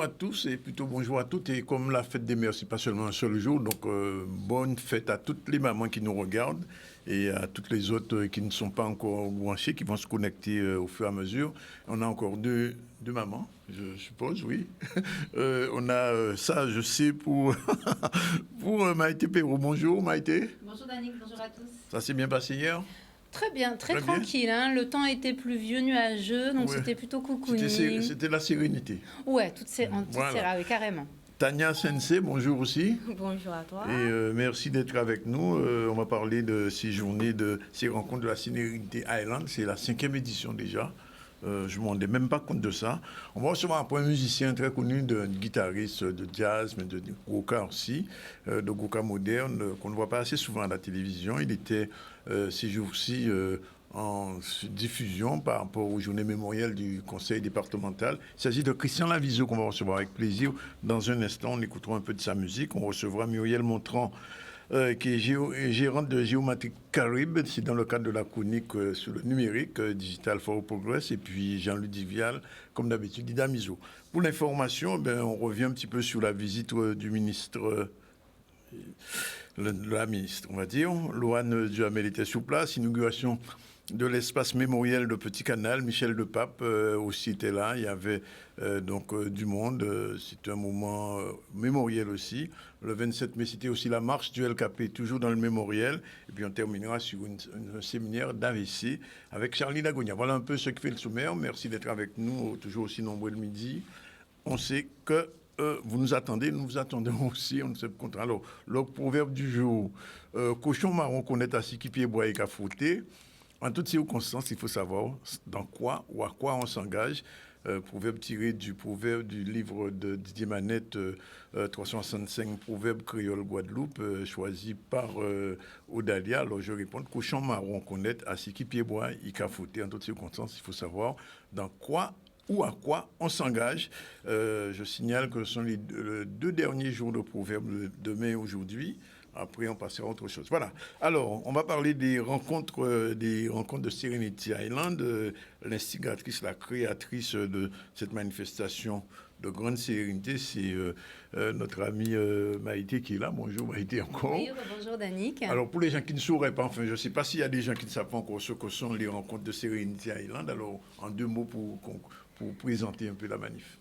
à tous et plutôt bonjour à toutes. Et comme la fête des mères, c'est pas seulement un seul jour, donc bonne fête à toutes les mamans qui nous regardent et à toutes les autres qui ne sont pas encore branchées, qui vont se connecter au fur et à mesure. On a encore deux mamans, je suppose, oui. On a ça, je sais, pour, pour Maïté Perrault. Bonjour Maïté. Bonjour Danick, bonjour à tous. Ça s'est bien passé hier? Très bien, très tranquille. Hein. Le temps était pluvieux, nuageux, donc c'était plutôt cocooning. C'était la sérénité. Ouais, toutes ces oui, carrément. Tania Sensei, bonjour aussi. Bonjour à toi. Et merci d'être avec nous. On va parler de ces journées, de ces rencontres de la Sérénité Island. C'est la 5e édition déjà. Je ne me rendais même pas compte de ça. On va recevoir un musicien très connu, de guitariste de jazz, mais de goka aussi, de goka moderne, qu'on ne voit pas assez souvent à la télévision. Il était ces jours-ci en diffusion par rapport aux journées mémorielles du conseil départemental. Il s'agit de Christian Laviso qu'on va recevoir avec plaisir. Dans un instant, on écoutera un peu de sa musique. On recevra Muriel Montrand, qui est gérante de Géomatique Caribe, c'est dans le cadre de la chronique sur le numérique, Digital for Progress, et puis Jean-Luc Divial, comme d'habitude, Dida Mizo. Pour l'information, on revient un petit peu sur la visite du ministre, la ministre, on va dire. Loane Duhamel était sur place, inauguration de l'espace mémoriel de Petit Canal. Michel Lepape aussi était là. Il y avait du monde. C'était un moment mémoriel aussi. Le 27 mai, c'était aussi la marche du LKP, toujours dans le mémoriel. Et puis on terminera sur un séminaire d'AVC avec Charlie Lagonia. Voilà un peu ce qui fait le sommaire. Merci d'être avec nous, toujours aussi nombreux le midi. On sait que vous nous attendez, nous vous attendons aussi, on ne sait pas contre. Alors, le proverbe du jour, cochon marron qu'on est assis qui pied bois et qu'à frotter. En toutes circonstances, il faut savoir dans quoi ou à quoi on s'engage. Proverbe tiré du proverbe du livre de Didier Manette, 365 proverbes créoles Guadeloupe, choisi par Odalia. Alors je réponds, cochon marron qu'on est assis qui pied bois et qu'à frotter. En toutes circonstances, il faut savoir dans quoi ou à quoi on s'engage. Je signale que ce sont les deux derniers jours de proverbe, demain et aujourd'hui. Après, on passera à autre chose. Voilà. Alors, on va parler des rencontres de Serenity Island. L'instigatrice, la créatrice de cette manifestation de grande sérénité, c'est notre amie Maïté qui est là. Bonjour Maïté encore. Oui, bonjour Danick. Alors, pour les gens qui ne sauraient pas, enfin, je ne sais pas s'il y a des gens qui ne savent pas encore ce que sont les rencontres de Serenity Island. Alors, en deux mots pour présenter un peu la manif.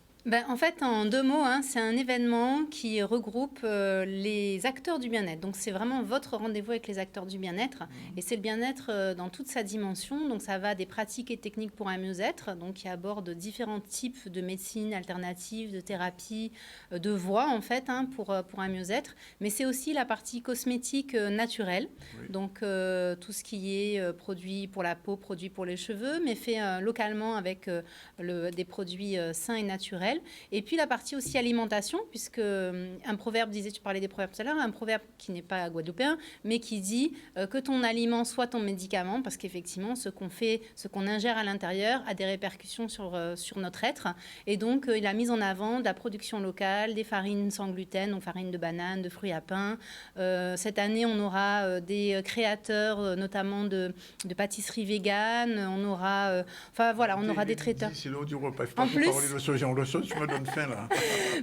En fait, en deux mots, c'est un événement qui regroupe les acteurs du bien-être. Donc, c'est vraiment votre rendez-vous avec les acteurs du bien-être. Et c'est le bien-être dans toute sa dimension. Donc, ça va des pratiques et techniques pour un mieux-être, donc qui aborde différents types de médecine alternative, de thérapie, de voies, en fait, pour un mieux-être. Mais c'est aussi la partie cosmétique naturelle. Oui. Donc, tout ce qui est produit pour la peau, produit pour les cheveux, mais fait localement avec des produits sains et naturels. Et puis la partie aussi alimentation, puisque un proverbe disait, tu parlais des proverbes tout à l'heure, un proverbe qui n'est pas guadeloupéen, mais qui dit que ton aliment soit ton médicament, parce qu'effectivement, ce qu'on ingère à l'intérieur a des répercussions sur notre être. Et donc, il a mis en avant de la production locale, des farines sans gluten, donc farine de banane, de fruits à pain. Cette année, on aura des créateurs, notamment de pâtisseries véganes. On aura, on aura des traiteurs. C'est l'heure du repas. Il faut pas parler de soja, le soja. Tu me donnes faim, là.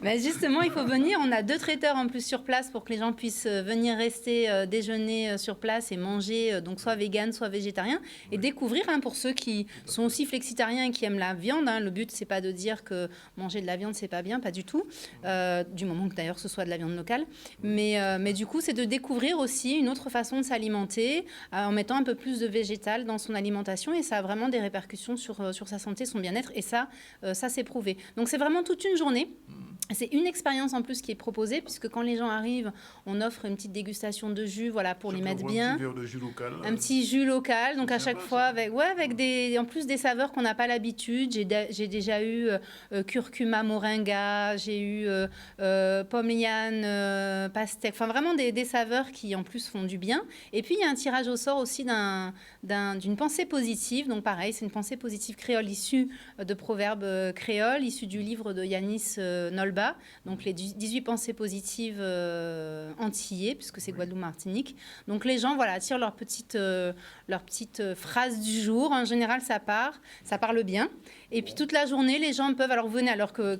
Mais justement, il faut venir. On a 2 traiteurs en plus sur place pour que les gens puissent venir rester déjeuner sur place et manger, donc soit vegan, soit végétarien, et découvrir, pour ceux qui sont aussi flexitariens et qui aiment la viande. Le but, c'est pas de dire que manger de la viande, c'est pas bien, pas du tout. Du moment que d'ailleurs ce soit de la viande locale. Mais du coup, c'est de découvrir aussi une autre façon de s'alimenter en mettant un peu plus de végétal dans son alimentation, et ça a vraiment des répercussions sur sa santé, son bien-être, et ça c'est prouvé. Donc c'est vraiment toute une journée. C'est une expérience en plus qui est proposée, puisque quand les gens arrivent, on offre une petite dégustation de jus, pour les mettre bien. Un petit verre de jus local. Un petit jus local, donc à chaque fois avec en plus des saveurs qu'on n'a pas l'habitude. J'ai déjà eu curcuma moringa, j'ai eu pomme liane, pastèque, vraiment des saveurs qui en plus font du bien. Et puis il y a un tirage au sort aussi d'une pensée positive. Donc pareil, c'est une pensée positive créole issue de proverbes créoles, issue du livre de Yanis Nolba, VA, donc les 18 pensées positives antillais, puisque c'est Guadeloupe-Martinique. Donc les gens tirent leur petite phrase du jour. En général, ça parle bien. Et puis toute la journée, les gens peuvent, alors vous venez alors que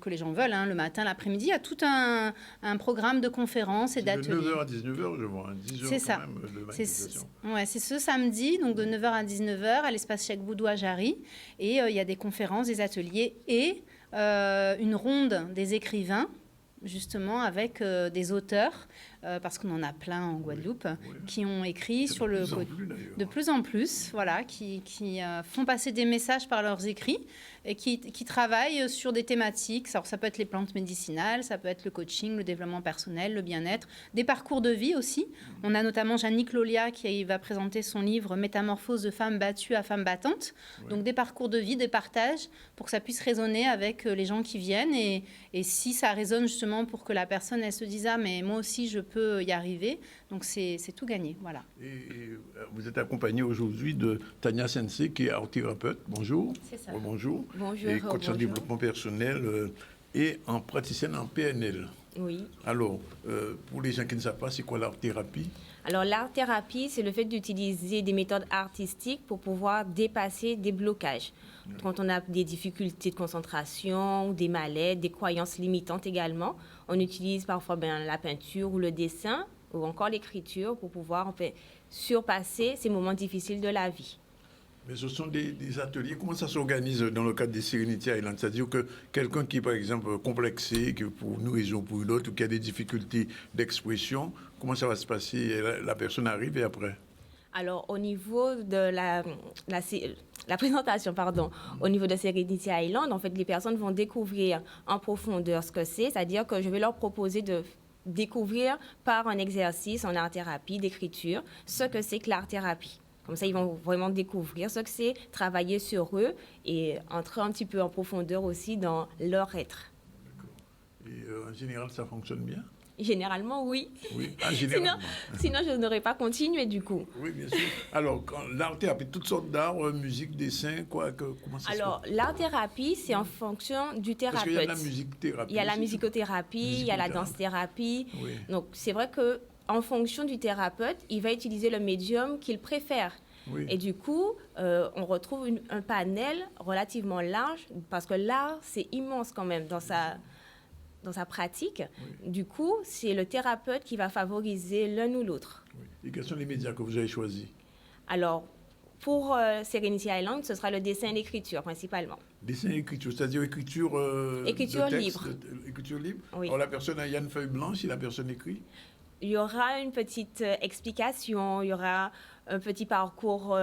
les gens veulent, le matin, l'après-midi, il y a tout un programme de conférences et d'ateliers. De 9h à 19h, je vois, 10 heures c'est ça. Même de manifestation. C'est ce samedi, donc de 9h à 19h, à l'espace Cheikh Boudou à Jarry. Et il y a des conférences, des ateliers et une ronde des écrivains, justement avec des auteurs, parce qu'on en a plein en Guadeloupe, qui ont écrit sur le de plus en plus, qui font passer des messages par leurs écrits et qui travaillent sur des thématiques. Alors, ça peut être les plantes médicinales, ça peut être le coaching, le développement personnel, le bien-être, des parcours de vie aussi. On a notamment Jannick Lolia qui va présenter son livre Métamorphose de femme battue à femme battante. Donc des parcours de vie, des partages pour que ça puisse résonner avec les gens qui viennent et si ça résonne justement pour que la personne elle se dise mais moi aussi je peux y arriver. Donc c'est tout gagné, voilà. Et vous êtes accompagné aujourd'hui de Tania Sensei qui est art-thérapeute. Bonjour. C'est ça. Bonjour. Bonjour. Et coach en développement personnel et en praticienne en PNL. Oui. Alors, pour les gens qui ne savent pas, c'est quoi l'art-thérapie? Alors, l'art-thérapie, c'est le fait d'utiliser des méthodes artistiques pour pouvoir dépasser des blocages. Quand on a des difficultés de concentration, des malaises, des croyances limitantes également, on utilise parfois la peinture ou le dessin ou encore l'écriture pour pouvoir surpasser ces moments difficiles de la vie. Mais ce sont des ateliers. Comment ça s'organise dans le cadre des Serenity Island? C'est-à-dire que quelqu'un qui est, par exemple, complexé, qui pour une raison ou pour une autre, ou qui a des difficultés d'expression, comment ça va se passer? La personne arrive et après? Alors, au niveau de la présentation, au niveau de Serenity Island, en fait, les personnes vont découvrir en profondeur ce que c'est-à-dire que je vais leur proposer de découvrir par un exercice en art-thérapie, d'écriture, ce que c'est que l'art-thérapie. Comme ça, ils vont vraiment découvrir ce que c'est, travailler sur eux et entrer un petit peu en profondeur aussi dans leur être. D'accord. Et en général, ça fonctionne bien? Généralement, oui. Oui, généralement. Sinon, je n'aurais pas continué du coup. Oui, bien sûr. Alors, l'art-thérapie, toutes sortes d'arts, musique, dessin, comment ça se fait? Alors, l'art-thérapie, c'est en fonction du thérapeute. Parce qu'il y a de la musique-thérapie. Il y a la musicothérapie, il y a la danse-thérapie. Oui. Donc, c'est vrai qu'en fonction du thérapeute, il va utiliser le médium qu'il préfère. Oui. Et du coup, on retrouve un panel relativement large, parce que l'art, c'est immense quand même dans sa pratique. Oui. Du coup, c'est le thérapeute qui va favoriser l'un ou l'autre. Oui. Et quels sont les médias que vous avez choisis? Alors, pour Serenity Island, ce sera le dessin et l'écriture principalement. Dessin et écriture, c'est-à-dire écriture, écriture de texte, libre. Écriture libre. Oui. Alors la personne, il y a une feuille blanche si la personne écrit? Il y aura une petite explication, il y aura un petit parcours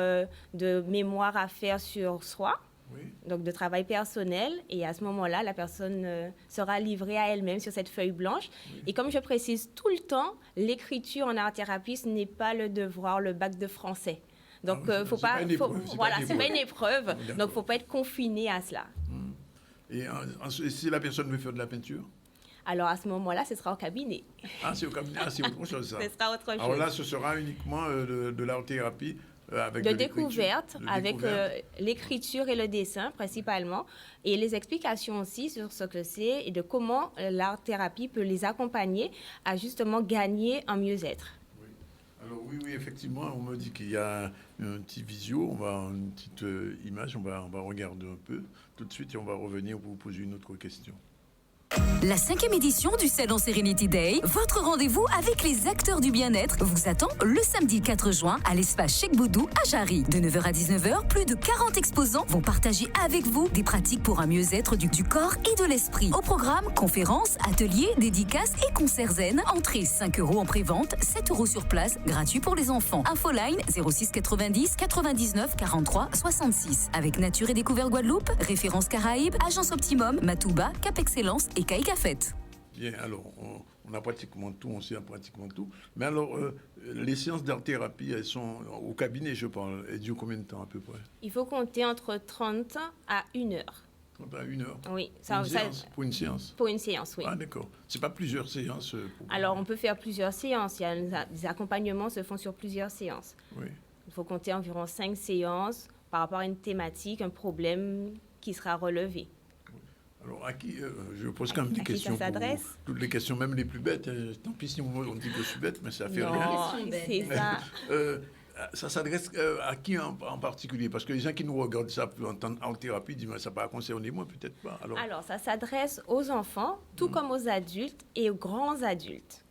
de mémoire à faire sur soi. Oui. Donc de travail personnel, et à ce moment-là, la personne sera livrée à elle-même sur cette feuille blanche. Oui. Et comme je précise tout le temps, l'écriture en art-thérapie, ce n'est pas le devoir, le bac de français. Donc, faut pas, c'est pas une épreuve. Donc, faut pas être confiné à cela. Et si la personne veut faire de la peinture? Alors, à ce moment-là, ce sera au cabinet. Ah, c'est au cabinet, c'est autre chose, ça. Ce sera autre chose. Alors là, ce sera uniquement de l'art-thérapie. Avec de découverte, avec l'écriture et le dessin principalement, et les explications aussi sur ce que c'est et de comment l'art-thérapie peut les accompagner à justement gagner en mieux-être. Oui. Alors oui, effectivement, on me dit qu'il y a un petit visio, une petite image, on va regarder un peu tout de suite et on va revenir pour vous poser une autre question. La 5e édition du Salon Serenity Day, votre rendez-vous avec les acteurs du bien-être, vous attend le samedi 4 juin à l'espace Cheikh Boudou à Jarry. De 9h à 19h, plus de 40 exposants vont partager avec vous des pratiques pour un mieux-être du corps et de l'esprit. Au programme, conférences, ateliers, dédicaces et concerts zen. Entrée 5 € en pré-vente, 7 € sur place, gratuit pour les enfants. Infoline 06 90 99 43 66. Avec Nature et Découverte Guadeloupe, Référence Caraïbes, Agence Optimum, Matouba, Cap Excellence et Caïca Fête. Bien, alors, on a pratiquement tout, on sait pratiquement tout. Mais alors, les séances d'art-thérapie, elles sont au cabinet, je parle. Elles durent combien de temps à peu près? Il faut compter entre 30 à 1 heure. 30 à 1 heure? Oui. Pour une séance? Pour une séance, oui. Ah, d'accord. C'est pas plusieurs séances? Alors, on peut faire plusieurs séances. Des accompagnements se font sur plusieurs séances. Oui. Il faut compter environ 5 séances par rapport à une thématique, un problème qui sera relevé. Alors, à qui je pose quand même des À qui ça questions. s'adresse? Toutes les questions, même les plus bêtes. Tant pis si on dit que je suis bête, mais ça fait Non, rien. c'est ça. Ça s'adresse à qui en particulier? Parce que les gens qui nous regardent ça en thérapie disent mais ça va concerner moi, peut-être pas. Alors, ça s'adresse aux enfants, tout comme aux adultes et aux grands adultes.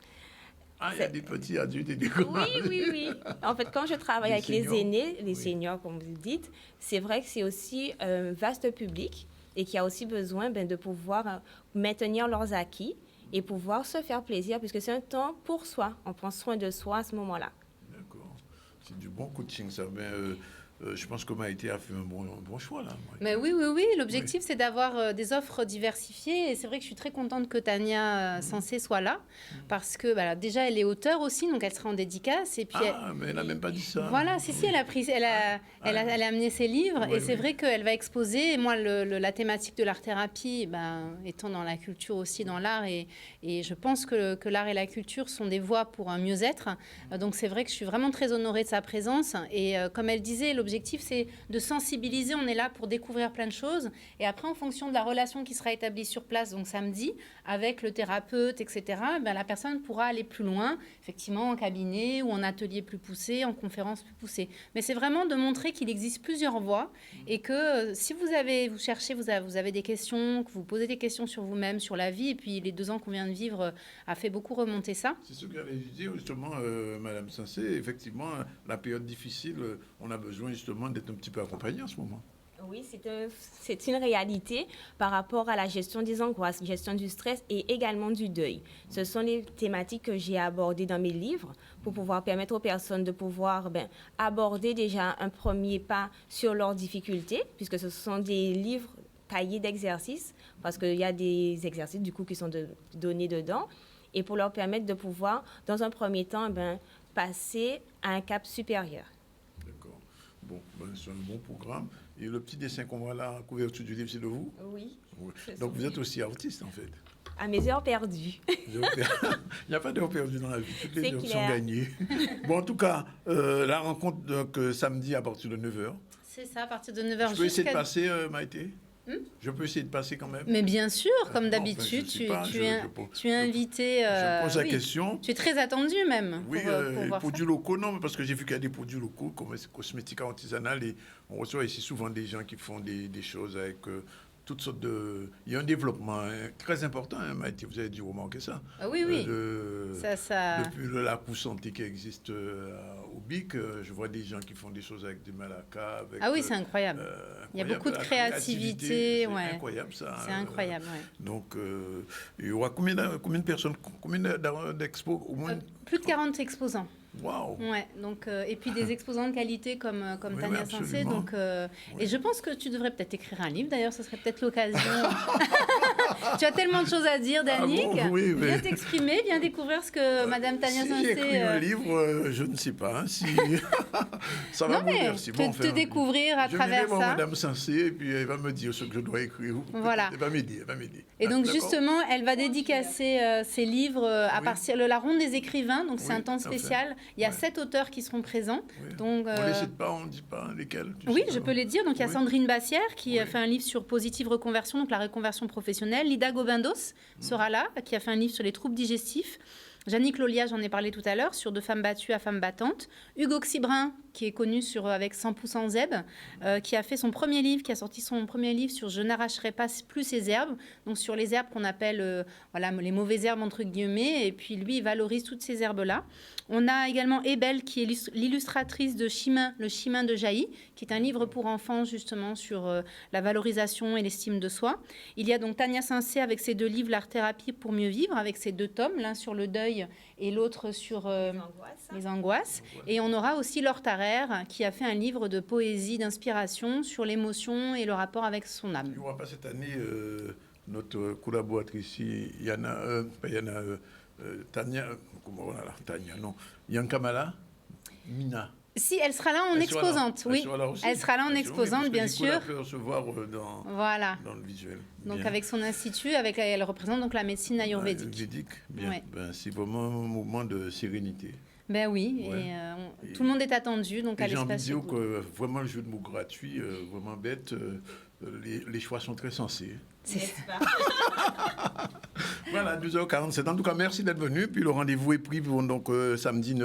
Ah, il y a des petits adultes et des grands adultes. Oui. En fait, quand je travaille Les avec seniors. les aînés, les Oui. seniors, comme vous dites, c'est vrai que c'est aussi un vaste public et qui a aussi besoin de pouvoir maintenir leurs acquis et pouvoir se faire plaisir, puisque c'est un temps pour soi. On prend soin de soi à ce moment-là. D'accord. C'est du bon coaching, ça. Mais, je pense que Maïté a fait un bon choix, là. Mais oui. L'objectif, c'est d'avoir des offres diversifiées. Et c'est vrai que je suis très contente que Tania Sensé soit là. Parce que déjà, elle est auteure aussi, donc elle sera en dédicace. Et puis, Mais elle n'a même pas dit ça. voilà, si, elle a amené ses livres. Oui, et c'est vrai qu'elle va exposer. Et moi, la thématique de l'art-thérapie, étant dans la culture aussi, dans l'art, et je pense que l'art et la culture sont des voies pour un mieux-être. Donc c'est vrai que je suis vraiment très honorée de sa présence. Et comme elle disait, l'objectif, c'est de sensibiliser. On est là pour découvrir plein de choses. Et après, en fonction de la relation qui sera établie sur place, donc samedi, avec le thérapeute, etc., la personne pourra aller plus loin, effectivement, en cabinet ou en atelier plus poussé, en conférence plus poussée. Mais c'est vraiment de montrer qu'il existe plusieurs voies et que si vous cherchez, vous avez des questions, que vous posez des questions sur vous-même, sur la vie, et puis les 2 ans qu'on vient de vivre a fait beaucoup remonter ça. C'est ce que j'allais dire, justement, Madame Sensé. Effectivement, la période difficile, on a besoin justement d'être un petit peu accompagné en ce moment. Oui, c'est une réalité par rapport à la gestion des angoisses, gestion du stress et également du deuil. Ce sont les thématiques que j'ai abordées dans mes livres pour pouvoir permettre aux personnes de pouvoir aborder déjà un premier pas sur leurs difficultés, puisque ce sont des livres cahiers d'exercices, parce qu'il y a des exercices du coup qui sont donnés dedans, et pour leur permettre de pouvoir, dans un premier temps, passer à un cap supérieur. D'accord. Bon, c'est un bon programme. Et le petit dessin qu'on voit là, en couverture du livre, c'est de vous? Oui. Oui. Donc vous êtes aussi artiste, en fait. À mes heures perdues. Il n'y a pas d'heure perdue dans la vie. Toutes les C'est heures sont clair. gagnées. Bon, en tout cas, la rencontre donc, samedi à partir de 9h. C'est ça, à partir de 9h Je peux essayer de passer, Maïté? Je peux essayer de passer quand même? Mais bien sûr, comme Bon, d'habitude, je sais pas, tu es je invité. Je pose la oui. question. Tu es très attendu même Oui, pour voir ça. produits locaux, non, parce que j'ai vu qu'il y a des produits locaux comme cosmétiques artisanales et on reçoit ici souvent des gens qui font des choses avec toutes sortes de... Il y a un développement très important, hein, Maïté, vous avez dû remarquer ça. Ah oui. Ça... Depuis la Coup Santé qui existe au BIC, je vois des gens qui font des choses avec des malacas. Ah oui, c'est incroyable. Il y a beaucoup de créativité. C'est ouais. incroyable ça. C'est incroyable, ouais. Donc, il y aura combien de personnes, combien d'expos au moins? Plus de 40 exposants. Waouh! Ouais, donc, et puis des exposants de qualité comme Oui, Tania oui, Sensé. absolument. Donc, et je pense que tu devrais peut-être écrire un livre. D'ailleurs, ce serait peut-être l'occasion. Tu as tellement de choses à dire, Danick. Ah bon, oui, mais- Viens t'exprimer, viens découvrir ce que Madame Tania Si Sensé... j'écris un livre, je ne sais pas hein, si ça va Non, mais bouleverser. Bon, te découvrir à je travers vais voir ça. Madame Sensé et puis elle va me dire ce que je dois écrire. Voilà. Elle va m'aider, Et donc, D'accord. justement, elle va dédicacer ses livres à Oui. partir de la ronde des écrivains. Donc, c'est Oui, un temps tout à fait. spécial. Il y a Ouais. 7 auteurs qui seront présents. Oui. Donc, On ne les cite pas, on ne dit pas lesquels. tu oui, sais je pas. peux les dire. Donc, il y a Oui. Sandrine Bassière qui a Oui. fait un livre sur positive reconversion, donc la reconversion professionnelle. Lida Gobindos sera là, qui a fait un livre sur les troubles digestifs. Jannick Lolia, j'en ai parlé tout à l'heure, sur De femmes battues à femmes battantes. Hugo Xibrin, qui est connu avec 100% Zeb, qui a fait son premier livre, qui a sorti son premier livre sur Je n'arracherai pas plus ces herbes, donc sur les herbes qu'on appelle les mauvaises herbes entre guillemets, et puis lui, il valorise toutes ces herbes-là. On a également Ebel, qui est l'illustratrice de Chimin, le Chimin de Jailly, qui est un livre pour enfants justement sur la valorisation et l'estime de soi. Il y a donc Tania Sensé avec ses 2 livres, L'art-thérapie pour mieux vivre, avec ses 2 tomes, l'un sur le deuil et l'autre sur les angoisses. Et on aura aussi Laure Tarrer, qui a fait un livre de poésie, d'inspiration sur l'émotion et le rapport avec son âme. Il n'y aura pas cette année notre collaboratrice ici, Tania, voilà, Tania, non, Yankamala, Mina. Si, elle sera là en Elle sera là. exposante, oui. Elle sera là en exposante, bien sûr. On peut recevoir Voilà. dans le visuel. Donc Bien. avec son institut, elle représente donc la médecine ayurvédique. Ayurvédique, bien. Ouais. Ben, c'est vraiment un moment de sérénité. Ben oui, Ouais. et tout le monde est attendu, donc à Et j'ai envie de l'espace. dire Hugo. que vraiment le jeu de mots gratuit, vraiment bête, les choix sont très sensés. Voilà, 12h47. En tout cas, merci d'être venu. Puis le rendez-vous est pris donc samedi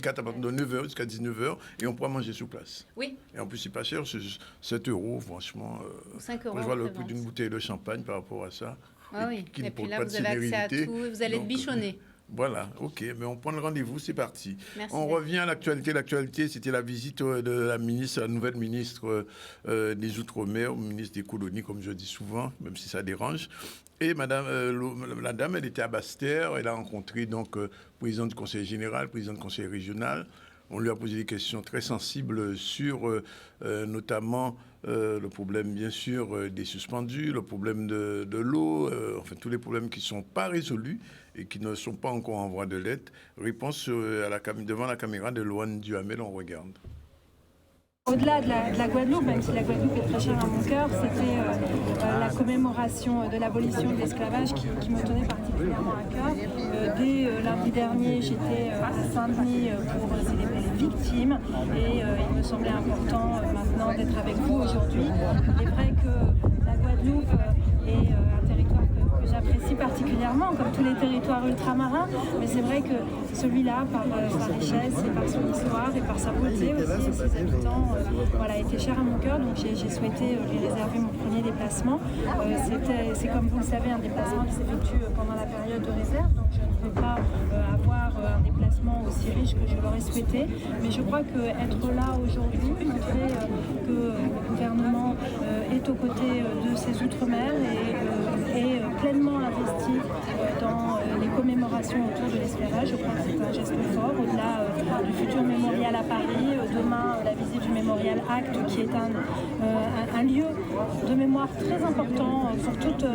4 à partir de 9h jusqu'à 19h. Et on pourra manger sur place. Oui. Et en plus, c'est pas cher, c'est 7 €, franchement. 5 €. Je vois le prix d'une bouteille de champagne par rapport à ça. Ah oui. Qui Et ne puis porte là, pas de vous avez accès à sévérité. tout. Vous allez être bichonné. Voilà, ok, mais on prend le rendez-vous, c'est parti. Merci. On revient à l'actualité. L'actualité, c'était la visite de la nouvelle ministre des Outre-mer, ministre des colonies, comme je dis souvent, même si ça dérange. Et la dame, elle était à Basse-Terre, elle a rencontré donc le président du conseil général, le président du conseil régional. On lui a posé des questions très sensibles sur notamment le problème, bien sûr, des suspendus, le problème de l'eau, enfin tous les problèmes qui ne sont pas résolus et qui ne sont pas encore en voie de l'être. Réponse devant la caméra de Loane Duhamel, on regarde. Au-delà de la Guadeloupe, même si la Guadeloupe est très chère à mon cœur, c'était la commémoration de l'abolition de l'esclavage qui me tenait particulièrement à cœur. Dès lundi dernier, j'étais à Saint-Denis pour célébrer les victimes et il me semblait important maintenant d'être avec vous aujourd'hui. Il est vrai que la Guadeloupe est un territoire que j'apprécie particulièrement, comme tous les territoires ultramarins, mais c'est vrai que celui-là, par sa richesse et par son histoire et par sa beauté aussi, ses habitants, était cher à mon cœur, donc j'ai souhaité lui réserver mon premier déplacement. C'est comme vous le savez un déplacement qui s'effectue pendant la période de réserve, donc je ne peux pas avoir un déplacement aussi riche que je l'aurais souhaité, mais je crois qu'être là aujourd'hui, montrer que le gouvernement est aux côtés de ces Outre-mer et pleinement investi dans les commémorations autour de l'esclavage. Je crois que c'est un geste fort, au-delà du futur mémorial à Paris, demain la visite du mémorial Acte, qui est un lieu de mémoire très important pour toute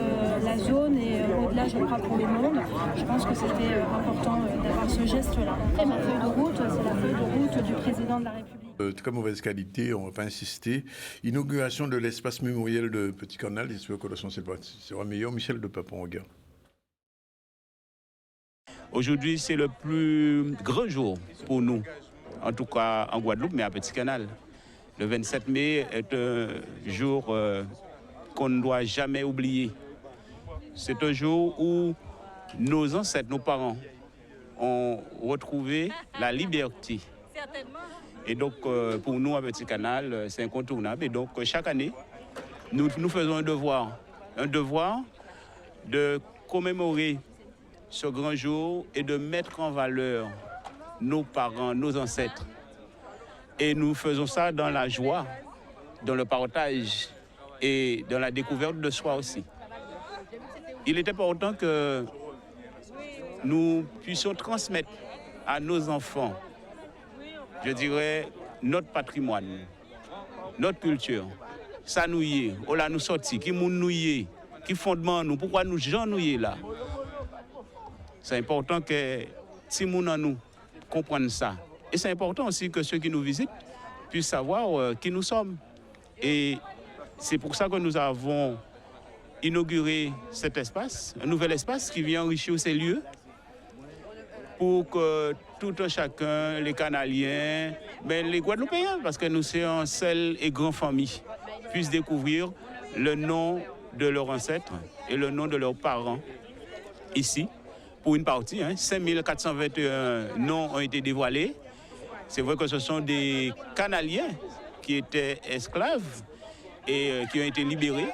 la zone et au-delà, je crois, pour le monde. Je pense que c'était important d'avoir ce geste-là. Après, ma feuille de route, c'est la feuille de route du président de la République. Très mauvaise qualité, on ne va pas insister. Inauguration de l'espace mémoriel de Petit Canal, j'espère que le son sera meilleur. Michel de Papon, regarde. Aujourd'hui, c'est le plus grand jour pour nous, en tout cas en Guadeloupe, mais à Petit Canal. Le 27 mai est un jour qu'on ne doit jamais oublier. C'est un jour où nos ancêtres, nos parents, ont retrouvé la liberté. Et donc, pour nous, à Petit Canal, c'est incontournable. Et donc, chaque année, nous faisons un devoir de commémorer ce grand jour et de mettre en valeur nos parents, nos ancêtres. Et nous faisons ça dans la joie, dans le partage et dans la découverte de soi aussi. Il est important que nous puissions transmettre à nos enfants, je dirais, notre patrimoine, notre culture. Ça nous y est, on l'a nous sorti, qui moun nous y est, qui fondement nous, pourquoi nous gens nous y est là. C'est important que si moun en nous comprennent ça. Et c'est important aussi que ceux qui nous visitent puissent savoir qui nous sommes. Et c'est pour ça que nous avons inauguré cet espace, un nouvel espace qui vient enrichir ces lieux pour que tout un chacun, les Canaliens, les Guadeloupéens, parce que nous sommes une seule et grande famille, puissent découvrir le nom de leurs ancêtres et le nom de leurs parents ici. Pour une partie, 5421 noms ont été dévoilés. C'est vrai que ce sont des Canaliens qui étaient esclaves et qui ont été libérés,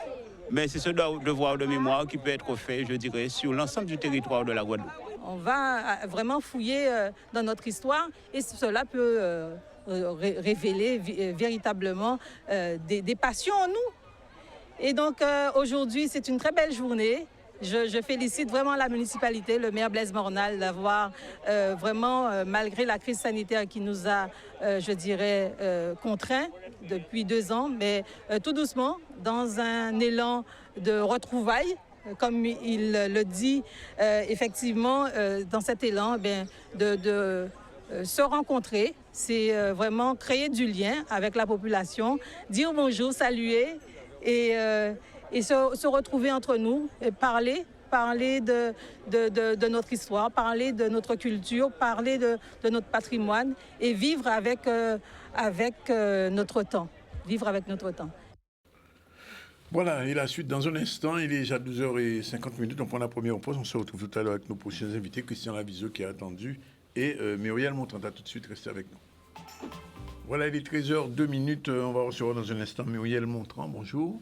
mais c'est ce devoir de mémoire qui peut être fait, je dirais, sur l'ensemble du territoire de la Guadeloupe. On va vraiment fouiller dans notre histoire et cela peut révéler véritablement des passions en nous. Et donc aujourd'hui, c'est une très belle journée. Je félicite vraiment la municipalité, le maire Blaise Mornal, d'avoir vraiment, malgré la crise sanitaire qui nous a, je dirais, contraints depuis 2 ans, mais tout doucement, dans un élan de retrouvailles, comme il le dit, effectivement, dans cet élan, de se rencontrer, c'est vraiment créer du lien avec la population, dire bonjour, saluer et se retrouver entre nous et parler de notre histoire, parler de notre culture, parler de notre patrimoine et vivre avec notre temps, vivre avec notre temps. Voilà, et la suite dans un instant, il est déjà 12h50, on prend la première pause, on se retrouve tout à l'heure avec nos prochains invités, Christian Labizeux qui est attendu, et Muriel Montrand. À tout de suite, restez avec nous. Voilà, il est 13h02, on va recevoir dans un instant Muriel Montrand, bonjour.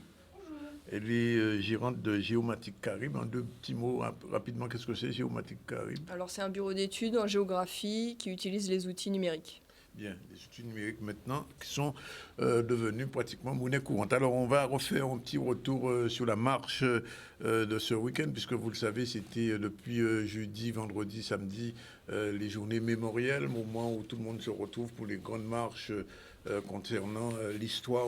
Elle est gérante de Géomatique Caribe. En deux petits mots, rapidement, qu'est-ce que c'est Géomatique Caribe? Alors c'est un bureau d'études en géographie qui utilise les outils numériques. Bien, les outils numériques maintenant qui sont devenus pratiquement monnaie courante. Alors on va refaire un petit retour sur la marche de ce week-end, puisque vous le savez, c'était depuis jeudi, vendredi, samedi, les journées mémorielles, moment où tout le monde se retrouve pour les grandes marches concernant l'histoire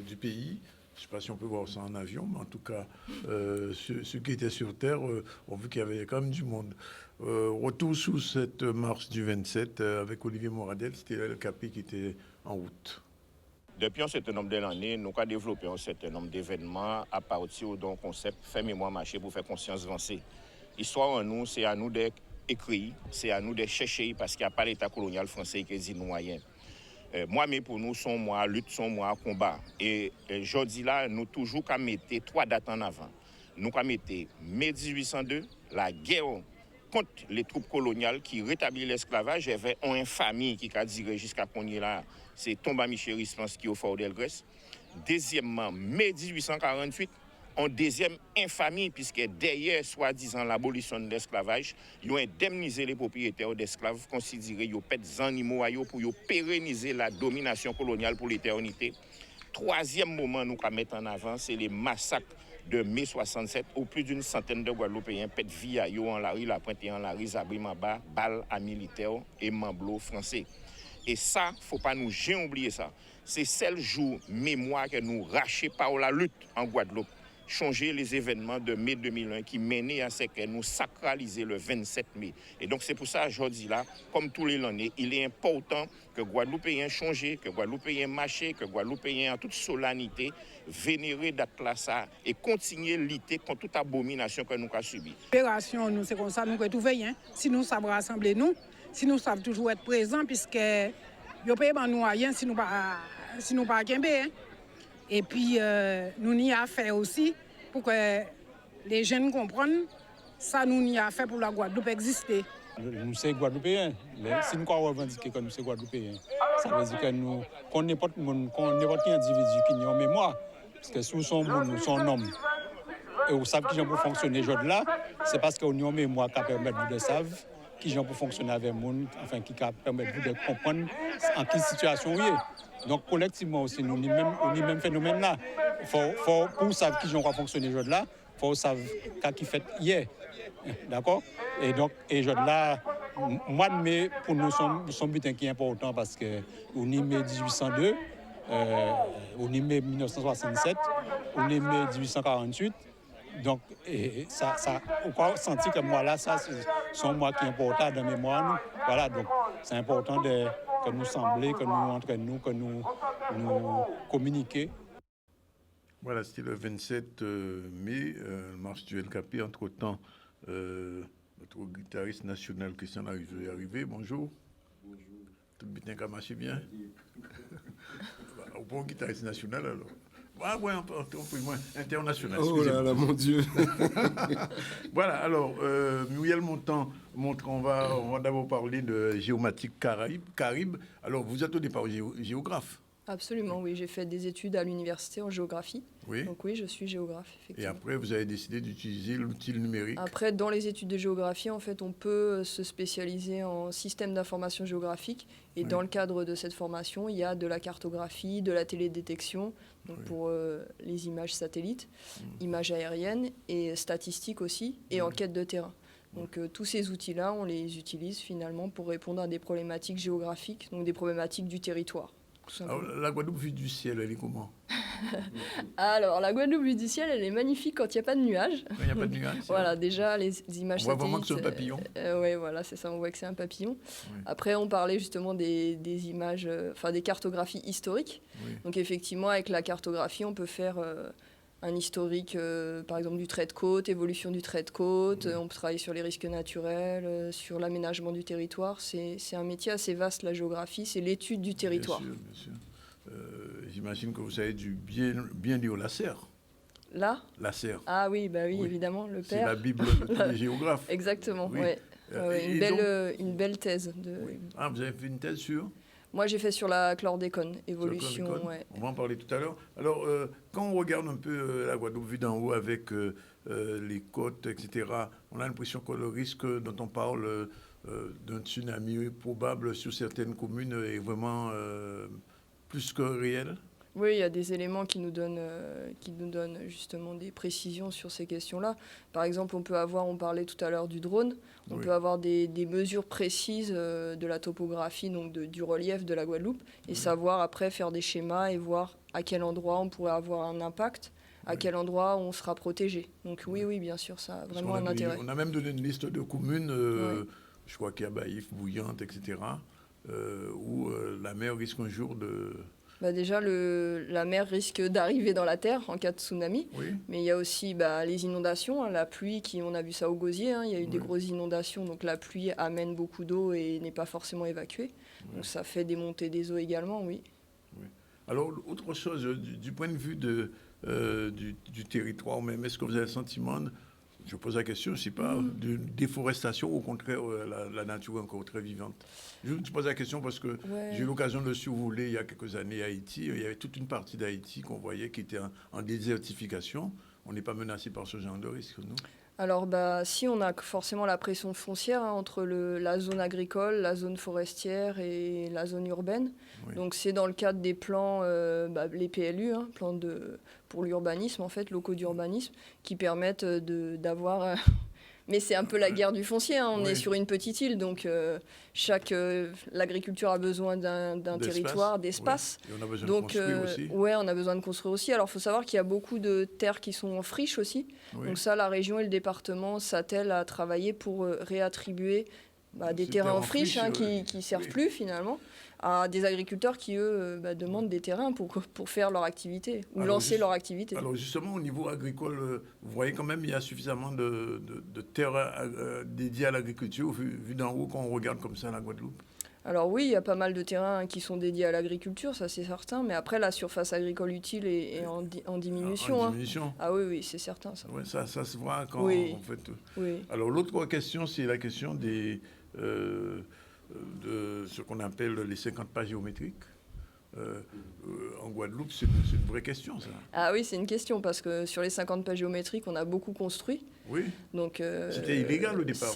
du pays. Je ne sais pas si on peut voir ça en avion, mais en tout cas, ceux qui étaient sur Terre ont vu qu'il y avait quand même du monde. Retour sous cette marche du 27 avec Olivier Moradel, c'était le CAPI qui était en route. Depuis un certain nombre d'années, nous avons développé un certain nombre d'événements à partir d'un concept fait mémoire marché pour faire conscience avancer. L'histoire en nous, c'est à nous d'écrire, c'est à nous de chercher, parce qu'il n'y a pas l'État colonial français qui dit nous rien. Moi, mais pour nous, son mois lutte, son mois combat. Et aujourd'hui là, nous toujours qu'à mettre 3 dates en avant. Nous qu'à mettre mai 1802, la guerre contre les troupes coloniales qui rétablit l'esclavage. Il y avait une famille qui a duré jusqu'à qu'on y est là. C'est Tomba Michel Rispens qui est au Fort d'Elgrès. Deuxièmement, mai 1848, en deuxième infamie, puisque derrière, soi-disant, l'abolition de l'esclavage, ils ont indemnisé les propriétaires d'esclaves, considérés comme des animaux pour pérenniser la domination coloniale pour l'éternité. Troisième moment, nous allons mettre en avant, c'est les massacres de mai 67, où plus d'une centaine de Guadeloupéens pètent vie à en la rue, la pointe en la rue, Zabri Maba, balles à militaires et mamblots français. Et ça, il ne faut pas nous jamais oublier ça. C'est celle jour mémoire que nous rachons par la lutte en Guadeloupe. Changer les événements de mai 2001 qui menaient à ce que nous sacraliser le 27 mai. Et donc c'est pour ça aujourd'hui là, comme tous les années, il est important que Guadeloupéens changent, que Guadeloupéens marchent, que Guadeloupéens en toute solennité vénérer date là ça et continuer à lutter contre toute abomination que nous avons subie. L'opération, nous c'est comme ça, nous pouvons tout veiller. Si nous savons rassembler nous, si nous savons toujours être présents, puisque nous ne pouvons pas nous rien si nous ne pas Kembe. Et puis, nous n'y a fait aussi pour que les jeunes comprennent ça, nous n'y a fait pour la Guadeloupe exister. Nous sommes Guadeloupéens. Si nous revendiquons que nous sommes Guadeloupéens, ça veut dire que nous, qu'on n'importe quel individu qui n'a en mémoire, parce que sous son monde, nous sommes hommes. Et vous savez qui ont pour fonctionner aujourd'hui là, c'est parce qu'on a en mémoire qui permet de savoir qui ont pour fonctionner avec le monde, enfin qui permet de comprendre en quelle situation il est. Donc collectivement aussi, nous avons le même phénomène là. Pour savoir qui ont fonctionné aujourd'hui là, il faut savoir qui fait hier. D'accord? Et donc, aujourd'hui là, moi, mais pour nous, son but qui est important parce que on est mai 1802, on est mai 1967, on est mai 1848. Donc, ça, on peut sentir que moi là, ça, c'est son moi qui est important dans la mémoire. Nous. Voilà, donc c'est important que nous sembler, que nous entre nous, que nous communiquer. Voilà, c'était le 27 mai, marche du LKP. Entre-temps, notre guitariste national Christian est arrivé. Bonjour. Bonjour. Tout bien qu'à marcher bien. Bon guitariste national alors. Ah ouais, un peu moins international. Oh là là, mon Dieu. Voilà, alors, Muriel Montrand, on va d'abord parler de Géomatique Caribe. Alors, vous êtes au départ géographe. Absolument, oui. J'ai fait des études à l'université en géographie. Oui. Donc oui, je suis géographe, effectivement. Et après, vous avez décidé d'utiliser l'outil numérique. Après, dans les études de géographie, en fait, on peut se spécialiser en système d'information géographique. Et dans le cadre de cette formation, il y a de la cartographie, de la télédétection, donc pour les images satellites, images aériennes et statistiques aussi, et enquête de terrain. Donc tous ces outils-là, on les utilise finalement pour répondre à des problématiques géographiques, donc des problématiques du territoire. Alors, la Guadeloupe vue du ciel, elle est comment? Alors, la Guadeloupe vue du ciel, elle est magnifique quand il n'y a pas de nuages. Il n'y a pas de nuages. Voilà, déjà, les images satellites... On voit vraiment que c'est un papillon. Oui, voilà, c'est ça, on voit que c'est un papillon. Oui. Après, on parlait justement des images, des cartographies historiques. Oui. Donc, effectivement, avec la cartographie, on peut faire un historique, par exemple, du trait de côte, évolution du trait de côte. Oui. On peut travailler sur les risques naturels, sur l'aménagement du territoire. C'est un métier assez vaste, la géographie. C'est l'étude du territoire. Bien sûr, bien sûr. J'imagine que vous savez bien lire la serre. Là La serre. Ah oui, bah oui, Oui. évidemment, le C'est père. la Bible de tous les géographes. Exactement, Oui. ouais. Et Une belle thèse. Oui. Ah, vous avez fait une thèse sur Moi, j'ai fait sur la chlordécone, sur le évolution. chlordécone. Ouais. On va en parler tout à l'heure. Alors, quand on regarde un peu la Guadeloupe vue d'en haut avec les côtes, etc., on a l'impression que le risque dont on parle d'un tsunami probable sur certaines communes est vraiment plus que réel. Oui, il y a des éléments qui nous donnent justement des précisions sur ces questions-là. Par exemple, on parlait tout à l'heure du drone, on peut avoir des mesures précises de la topographie, donc du relief de la Guadeloupe, et savoir après faire des schémas et voir à quel endroit on pourrait avoir un impact, à quel endroit on sera protégé. Donc oui, bien sûr, ça a vraiment un intérêt. On a même donné une liste de communes, je crois qu'il y a Baïf, Bouillante, etc., où la mer risque un jour de... Bah déjà, la mer risque d'arriver dans la terre en cas de tsunami. Oui. Mais il y a aussi les inondations, la pluie, on a vu ça au Gosier, il y a eu des grosses inondations, donc la pluie amène beaucoup d'eau et n'est pas forcément évacuée. Donc ça fait des montées des eaux également, oui. Alors, autre chose, du point de vue du territoire même, est-ce que vous avez le sentiment, je pose la question, je ne sais pas, de déforestation, au contraire, la nature est encore très vivante? Je pose la question parce que j'ai eu l'occasion de survoler il y a quelques années Haïti. Il y avait toute une partie d'Haïti qu'on voyait qui était en désertification. On n'est pas menacé par ce genre de risque, non? Alors, si on a forcément la pression foncière entre la zone agricole, la zone forestière et la zone urbaine. Oui. Donc, c'est dans le cadre des plans, les PLU, plans pour l'urbanisme, en fait, locaux d'urbanisme, qui permettent d'avoir... Mais c'est un peu la guerre du foncier. On est sur une petite île, donc l'agriculture a besoin d'un territoire, d'espace. Oui. Et on a besoin de construire aussi. Oui, on a besoin de construire aussi. Alors, il faut savoir qu'il y a beaucoup de terres qui sont en friche aussi. Oui. Donc ça, la région et le département s'attellent à travailler pour réattribuer des terrains en friche qui ne servent plus finalement à des agriculteurs qui, eux, demandent des terrains pour faire leur activité ou lancer leur activité. Alors justement, au niveau agricole, vous voyez quand même il y a suffisamment de terres dédiées à l'agriculture, vu d'en haut quand on regarde comme ça la Guadeloupe? Alors oui, il y a pas mal de terrains qui sont dédiés à l'agriculture, ça c'est certain, mais après la surface agricole utile est en diminution. En diminution. Ah oui, c'est certain. Ça. Ouais, ça se voit quand on fait... Oui. Alors l'autre question, c'est la question de ce qu'on appelle les 50 pas géométriques. En Guadeloupe, c'est une vraie question, ça. Ah oui, c'est une question, parce que sur les 50 pas géométriques, on a beaucoup construit. Oui. Donc, c'était illégal au départ.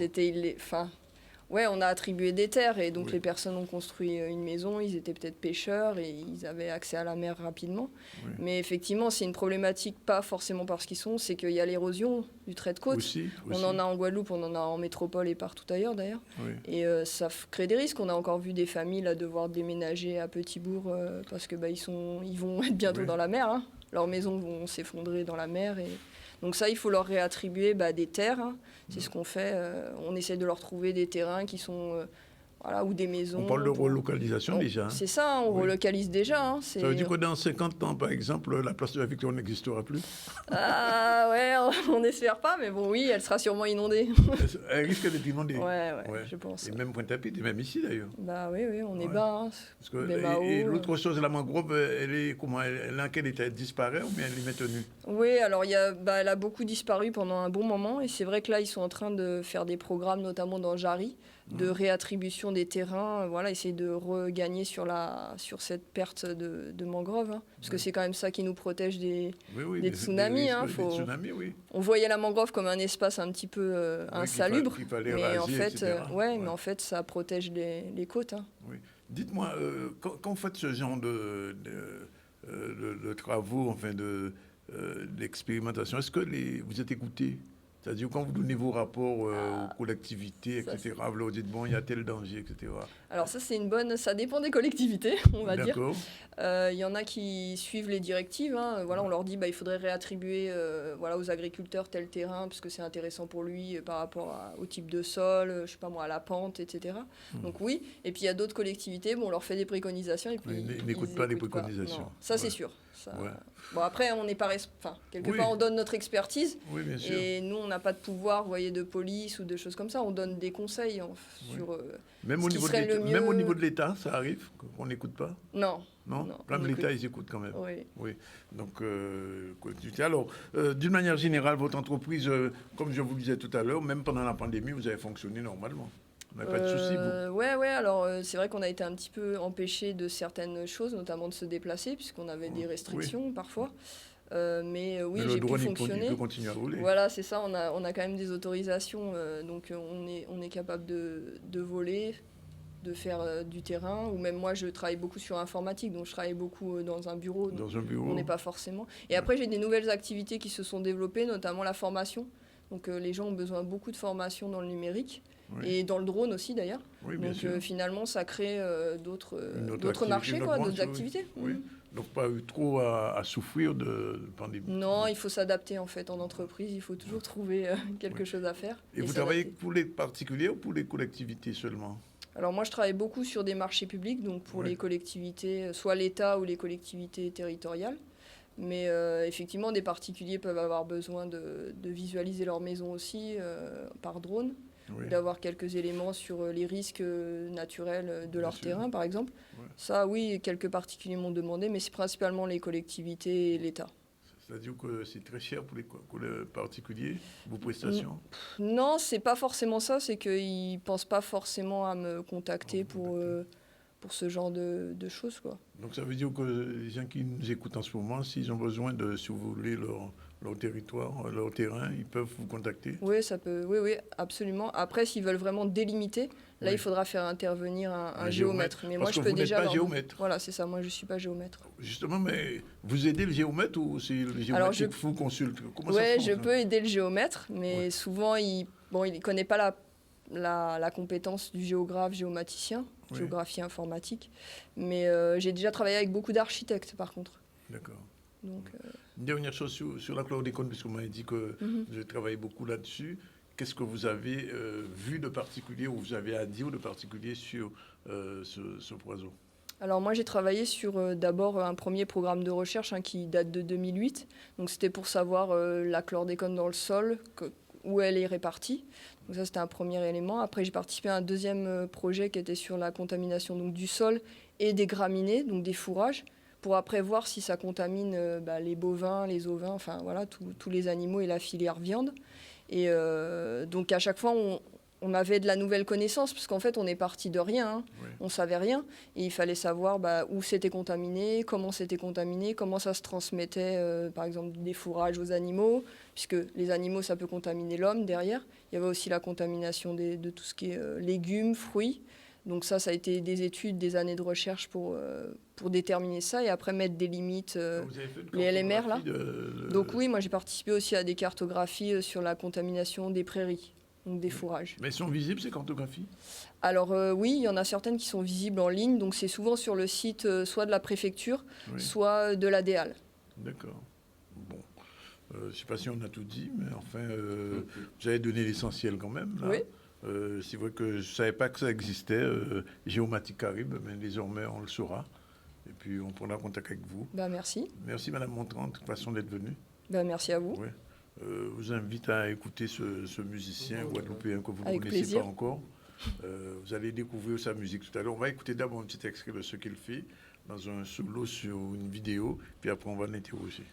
Ouais, on a attribué des terres et donc les personnes ont construit une maison, ils étaient peut-être pêcheurs et ils avaient accès à la mer rapidement. Oui. Mais effectivement, c'est une problématique, pas forcément parce qu'ils sont, c'est qu'il y a l'érosion du trait de côte. Aussi. On en a en Guadeloupe, on en a en métropole et partout ailleurs d'ailleurs. Oui. Et ça crée des risques. On a encore vu des familles devoir déménager à Petit-Bourg parce que ils vont être bientôt dans la mer. Leurs maisons vont s'effondrer dans la mer et... Donc ça, il faut leur réattribuer des terres. C'est ce qu'on fait. On essaie de leur trouver des terrains qui sont... ou des maisons. On parle de relocalisation déjà. C'est ça, on relocalise déjà. Ça veut dire que dans 50 ans, par exemple, la place de la Victoire n'existera plus? Ah ouais, on n'espère pas, mais bon, oui, elle sera sûrement inondée. Elle risque d'être inondée. Ouais, je pense. Et même Pointe-à-Pitre, et même ici d'ailleurs. Oui, on est bas. Et l'autre chose, la mangrove, elle est en quel état? Elle disparaît ou bien elle est maintenue? Oui, alors elle a beaucoup disparu pendant un bon moment, et c'est vrai que là, ils sont en train de faire des programmes, notamment dans Jarry, de réattribution des terrains, essayer de regagner sur sur cette perte de mangroves, parce que c'est quand même ça qui nous protège des tsunamis. Des tsunamis, oui. On voyait la mangrove comme un espace un petit peu insalubre, mais en fait ça protège les côtes. Oui. Dites-moi, quand vous faites ce genre de travaux, d'expérimentation, est-ce que vous êtes écoutés? C'est-à-dire, quand vous donnez vos rapports aux collectivités, etc., vous leur dites, bon, il y a tel danger, etc. Alors ça, ça dépend des collectivités, on va dire. Il y en a qui suivent les directives. On leur dit, il faudrait réattribuer aux agriculteurs tel terrain, parce que c'est intéressant pour lui par rapport au type de sol, je sais pas moi, à la pente, etc. Donc oui. Et puis il y a d'autres collectivités, on leur fait des préconisations. Et puis ils n'écoutent pas les préconisations. Ça, c'est sûr. Ça... Bon, après, on n'est pas... quelque part, on donne notre expertise. Oui, bien sûr. Et nous, on n'a pas de pouvoir, vous voyez, de police ou de choses comme ça. On donne des conseils sur même, au niveau même au niveau de l'État, ça arrive qu'on n'écoute pas? Non. Non, même l'État, ils écoutent quand même. Oui. Donc, collectivité. Alors, d'une manière générale, votre entreprise, comme je vous le disais tout à l'heure, même pendant la pandémie, vous avez fonctionné normalement. Vous n'avez pas de soucis, vous? Ouais. Alors, c'est vrai qu'on a été un petit peu empêchés de certaines choses, notamment de se déplacer, puisqu'on avait des restrictions parfois. Mais j'ai pu fonctionner. Il peut continuer à rouler. Voilà, c'est ça. On a quand même des autorisations, donc on est capable de voler, de faire du terrain, ou même moi je travaille beaucoup sur informatique, donc je travaille beaucoup dans un bureau. On n'est pas forcément. Et après j'ai des nouvelles activités qui se sont développées, notamment la formation. Donc les gens ont besoin beaucoup de formation dans le numérique et dans le drone aussi d'ailleurs. Donc finalement ça crée d'autres marchés, d'autres activités. Donc pas eu trop à souffrir de pandémie. Non, il faut s'adapter en fait en entreprise, il faut toujours trouver quelque chose à faire. Et vous travaillez pour les particuliers ou pour les collectivités seulement? Alors moi je travaille beaucoup sur des marchés publics, donc pour les collectivités, soit l'État ou les collectivités territoriales. Mais effectivement des particuliers peuvent avoir besoin de visualiser leur maison aussi par drone, d'avoir quelques éléments sur les risques naturels de leur terrain par exemple. Ça oui, quelques particuliers m'ont demandé, mais c'est principalement les collectivités et l'État. C'est-à-dire que c'est très cher pour les particuliers, vos prestations? Non, c'est pas forcément ça, c'est qu'ils pensent pas forcément à me contacter pour ce genre de choses, quoi. Donc ça veut dire que les gens qui nous écoutent en ce moment, s'ils ont besoin de survoler leur territoire, leur terrain, ils peuvent vous contacter? Oui, ça peut. Oui, absolument. Après, s'ils veulent vraiment délimiter, là, il faudra faire intervenir un géomètre. Mais moi, je peux déjà. Vous n'êtes pas géomètre. Voilà, c'est ça. Moi, je suis pas géomètre. Justement, mais vous aidez le géomètre ou c'est le géomètre qui vous consulte? Oui, je peux aider le géomètre, mais souvent, il connaît pas la compétence du géographe, géomaticien, géographie informatique. Mais j'ai déjà travaillé avec beaucoup d'architectes, par contre. D'accord. Donc, une dernière chose sur la chlordécone, puisque vous m'avez dit que vous avez travaillé beaucoup là-dessus. Qu'est-ce que vous avez vu de particulier ou vous avez à dire de particulier sur ce poison? Alors moi j'ai travaillé sur d'abord un premier programme de recherche qui date de 2008. Donc c'était pour savoir la chlordécone dans le sol, où elle est répartie. Donc ça c'était un premier élément. Après j'ai participé à un deuxième projet qui était sur la contamination donc, du sol et des graminées, donc des fourrages, pour après voir si ça contamine les bovins, les ovins, enfin voilà, tous les animaux et la filière viande. Et donc à chaque fois, on avait de la nouvelle connaissance, parce qu'en fait, on est parti de rien, on ne savait rien. Et il fallait savoir où c'était contaminé, comment ça se transmettait, par exemple, des fourrages aux animaux, puisque les animaux, ça peut contaminer l'homme derrière. Il y avait aussi la contamination de tout ce qui est légumes, fruits. Donc ça a été des études, des années de recherche pour déterminer ça et après mettre des limites, les LMR là. Donc oui, moi j'ai participé aussi à des cartographies sur la contamination des prairies, donc des fourrages. Mais elles sont visibles ces cartographies? Alors oui, il y en a certaines qui sont visibles en ligne, donc c'est souvent sur le site soit de la préfecture, soit de la DEAL. D'accord. Bon, je ne sais pas si on a tout dit, mais enfin, vous avez donné l'essentiel quand même là. Oui. C'est vrai que je ne savais pas que ça existait, Géomatique Caraïbes, mais désormais on le saura. Et puis on prendra contact avec vous. Merci. Merci Madame Montrand, de toute façon d'être venue. Merci à vous. Ouais. Je vous invite à écouter ce musicien guadeloupéen que vous ne connaissez plaisir. pas encore. Vous allez découvrir sa musique tout à l'heure. On va écouter d'abord un petit extrait de ce qu'il fait dans un solo sur une vidéo, puis après on va l'interroger.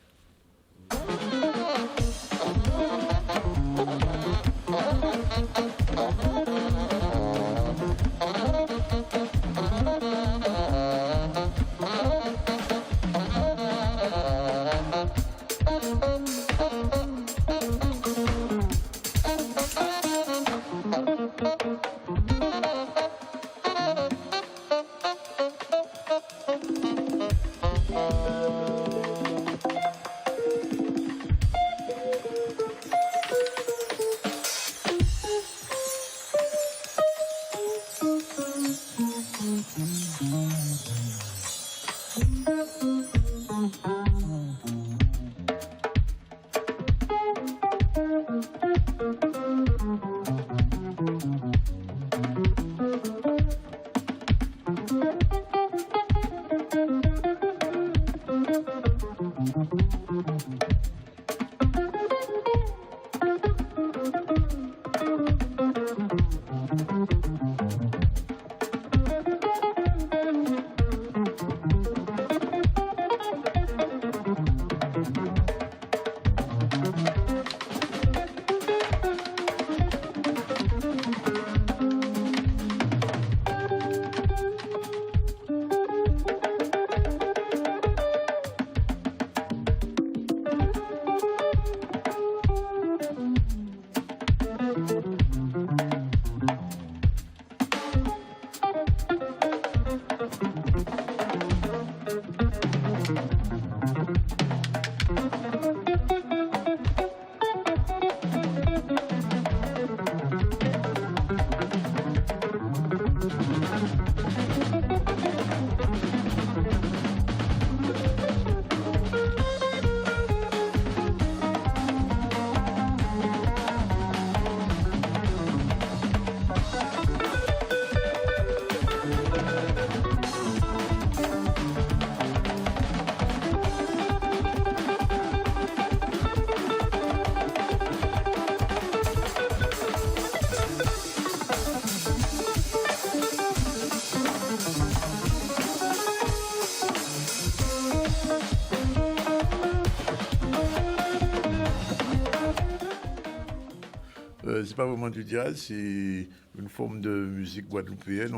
pas vraiment du jazz, c'est une forme de musique guadeloupéenne.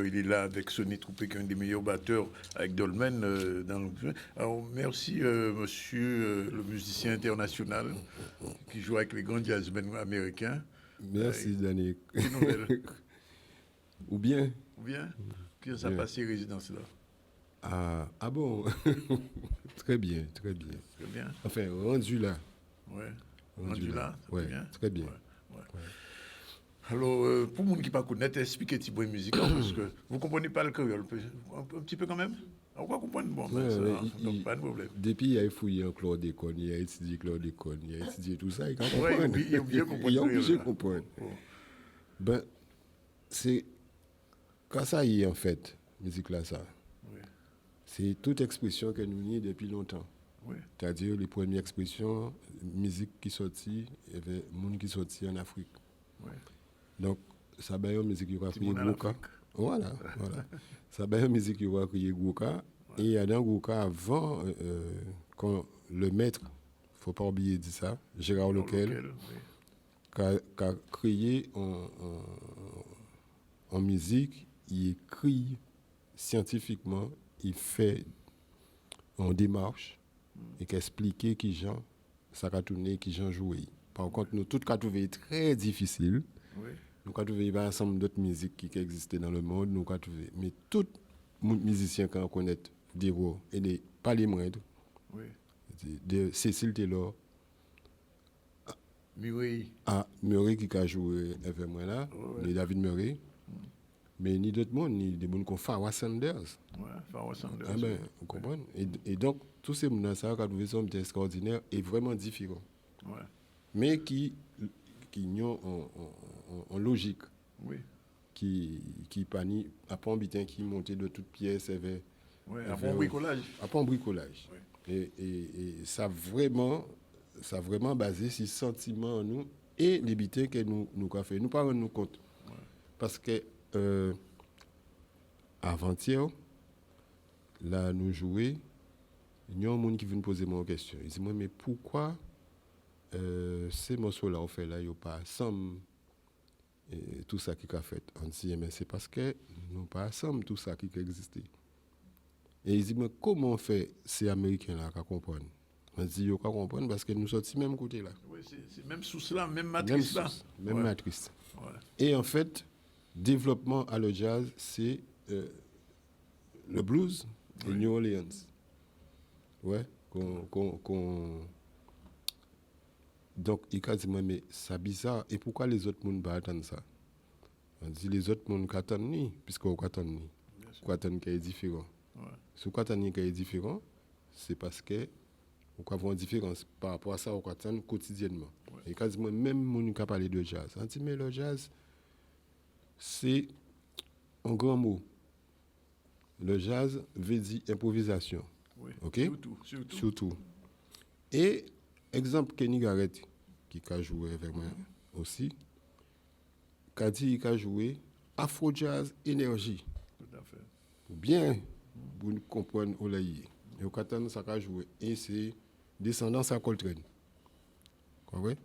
Il est là avec Sonny Troupé, qui est un des meilleurs batteurs, avec Dolmen. Alors, merci, monsieur le musicien international, qui joue avec les grands jazzmen américains. Merci, Daniel. Quelle nouvelle? Ou bien? Qu'est-ce que ça passe ces résidences-là? Ah bon? Très bien. Très bien. Enfin, rendu là. Ouais. Rendu là, ouais, bien. Très bien. Ouais. Alors, pour les gens qui ne connaissent pas, expliquez un petit peu de musique, parce que vous ne comprenez pas le créole, un petit peu quand même. On va comprendre, donc pas de problème. Depuis, il a fouillé un chlordécone, il a étudié chlordécone, il a étudié tout ça, il a compris. Il a obligé de comprendre. Ben, c'est quand ça y est, en fait, musique là, ça. Oui. C'est toute expression que nous avons depuis longtemps. Oui. C'est-à-dire les premières expressions, musique qui sortit, il y avait des gens qui sortit en Afrique. Oui. Donc, ça a une musique qui va crier Gouka. Voilà. Ça a une musique qui va crier Gouka. Et il y a dans Gouka, avant, quand le maître, il ne faut pas oublier de ça, Gérard Lequel, qui a crié en musique, il écrit scientifiquement, il fait en démarche, et qui explique qui gens ça a tourné, qui gens joué. Par contre, nous, tout cas trouvé très difficile. Oui. Nous avons trouvé un ensemble d'autres musiques qui existaient dans le monde. Nous avons trouvé. Mais tous les musiciens qu'on connaît, et pas les moindres, de Cécile Taylor, Murray qui a joué avec moi là, ni David Murray, mais ni d'autres monde, ni des gens comme Farrah Sanders. Farrah Sanders. Ah ben, vous comprenez? Et donc, tous ces gens qui ont trouvé ça extraordinaire et vraiment différents. Ouais. Mais qui ont en logique. Oui. Qui panie, après un bitin qui montait de toutes pièces, après un bricolage. Après un bricolage. Oui. Et ça vraiment basé sur le sentiment en nous et les bitins que nous avons fait. Nous ne pas rendre compte. Ouais. Parce que avant-hier, là, nous jouons, il y a un monde qui vient me poser une question. Il dit, mais pourquoi ces morceaux-là, on fait là, il n'y a pas ensemble tout ça qui a fait? On dit, mais c'est parce que nous pas ensemble tout ça qui existait. Et il dit, mais comment on fait ces Américains-là qui comprennent? On dit, ils ne comprennent parce que nous sommes même côté là. Oui, c'est même sous cela, même matrice là. Même matrice. Ouais. Et en fait, développement à le jazz, c'est le blues et New Orleans. Ouais, Donc, il a dit, mais c'est bizarre. Et pourquoi les autres ne pas attendre ça? On dit, les autres ne attendent pas, puisqu'on attend ni. On attend qu'il est différent. Ouais. Si on attend qu'il est différent, c'est parce que on a une différence par rapport à ça, on attend quotidiennement. Ouais. Et quasiment même les gens qui parlent de jazz. On dit, mais le jazz, c'est un grand mot. Le jazz veut dire improvisation. Oui, okay? Surtout. Et exemple, Kenny Garrett, qui a joué avec moi aussi, qui a dit qu'il a joué Afro-Jazz Énergie. Tout à fait. Bien, vous comprenez où il est. Et au Qatar, ça a joué. Et c'est descendance à Coltrane. Comprenez?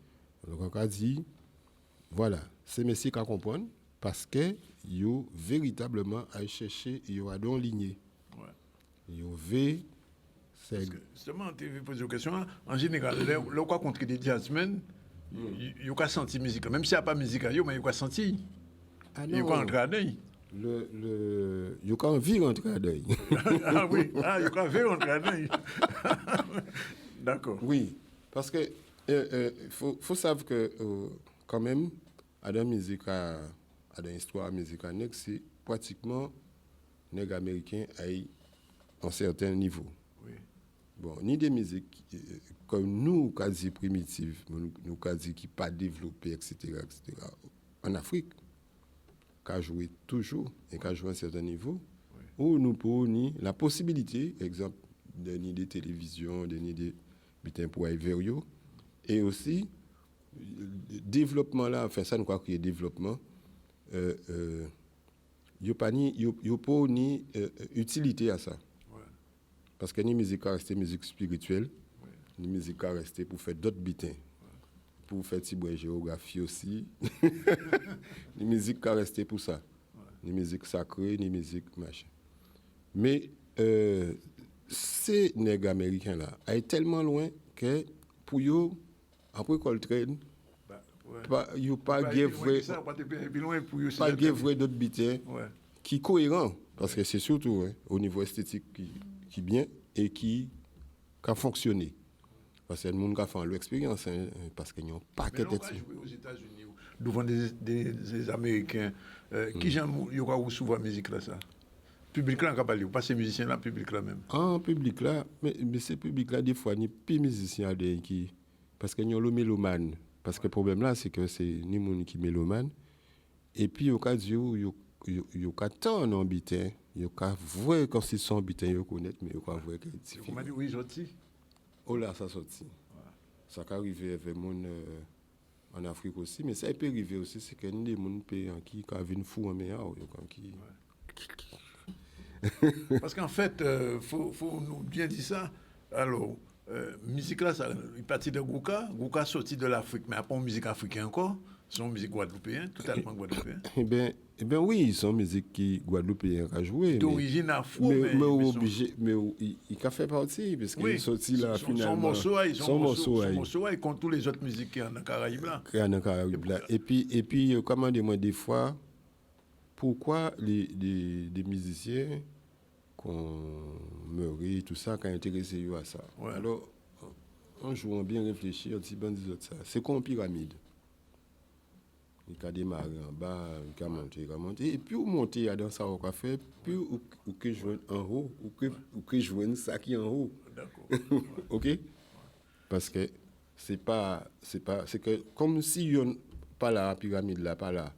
Donc, on a dit, voilà, c'est messieurs qui comprennent parce que ils véritablement à chercher, ils ont une lignée. Ils ont justement, tu poses une question. En général, le quoi contre des jazzmen, ils ont senti musique. Même s'il n'y a pas de musique, mais ils ont senti. Ils ont entré à l'œil. Ils ont envie d'entrer à l'œil. Ah oui, ils ont envie d'entrer à l'œil. D'accord. Oui, parce que faut savoir que quand même, à la musique, à l'histoire musicale, c'est pratiquement les Américains à un certain niveau. Oui. Bon, ni des musiques comme nous, quasi primitives, nous quasi qui pas développées, etc., en Afrique, qui a joué toujours et qui a joué à un certain niveau, oui. Où nous pouvons ni la possibilité, exemple, de ni des télévisions, de ni des bitins pour Iverio, et aussi développement là, enfin ça nous croit qu'il y a développement. Il n'y a pas ni utilité à ça. Ouais. Parce que ni musique a resté musique spirituelle, ouais. Ni musique a resté pour faire d'autres bitins. Ouais. pour faire une géographie aussi. La musique qui resté pour ça. Ni musique sacrée, ni musique machin. Mais ces nègres américains là sont tellement loin que pour eux, après Coltrane, ils n'ont pas de vrai d'autres bitins qui sont cohérents. Parce que c'est surtout au niveau esthétique qui est bien et qui a fonctionné. Parce que le monde a fait l'expérience, parce qu'ils n'ont pas que tête. Aux États-Unis, devant des Américains, qui j'aime, il y aura souvent la musique là, ça. Public là, on pas pas ces musiciens là, public là même. Ah, public là, mais ces publics là, des fois, il n'y a plus de musiciens qui. Parce qu'ils ont le mélomane. Parce que le problème là, c'est que c'est ni monde qui mélomane. Et puis, au cas où, il y a tant d'habitants, il y a vrai quand ils sont habitants, ils connaissent, mais il y a vrai que c'est. Comment dire, oui, sorti? Oh là, ça sorti. Ça peut arriver avec mon en Afrique aussi, mais ça peut arriver aussi, c'est qu'il y a des gens qui viennent fou en meilleur. Parce qu'en fait, faut nous bien dire ça. Alors, musique là, ça est parti de Gouka. Gouka sorti de l'Afrique, mais après musique africaine encore. Sont musique guadeloupéenne, totalement guadeloupéenne. Eh bien oui, ils sont musique qui guadeloupéenne à jouer. D'origine afro, mais obligé, mais il a fait partie parce qu'il est sorti là finalement. Son morceau, ils comptent tous les autres musiques qui sont dans Caraïbes là. Et puis comment dire des fois, pourquoi les musiciens qu'on meurt tout ça, quand intéressé à ça. Ouais. Alors, en jouant bien réfléchi, on dit ça. C'est comme une pyramide. Il a démarré en bas, il a monté. Et puis, on monte dans ça, on a fait, puis on peut jouer en haut, ou que jouer ça qui est en haut. D'accord. OK? Parce que c'est que comme si il n'y a pas la pyramide là, pas là,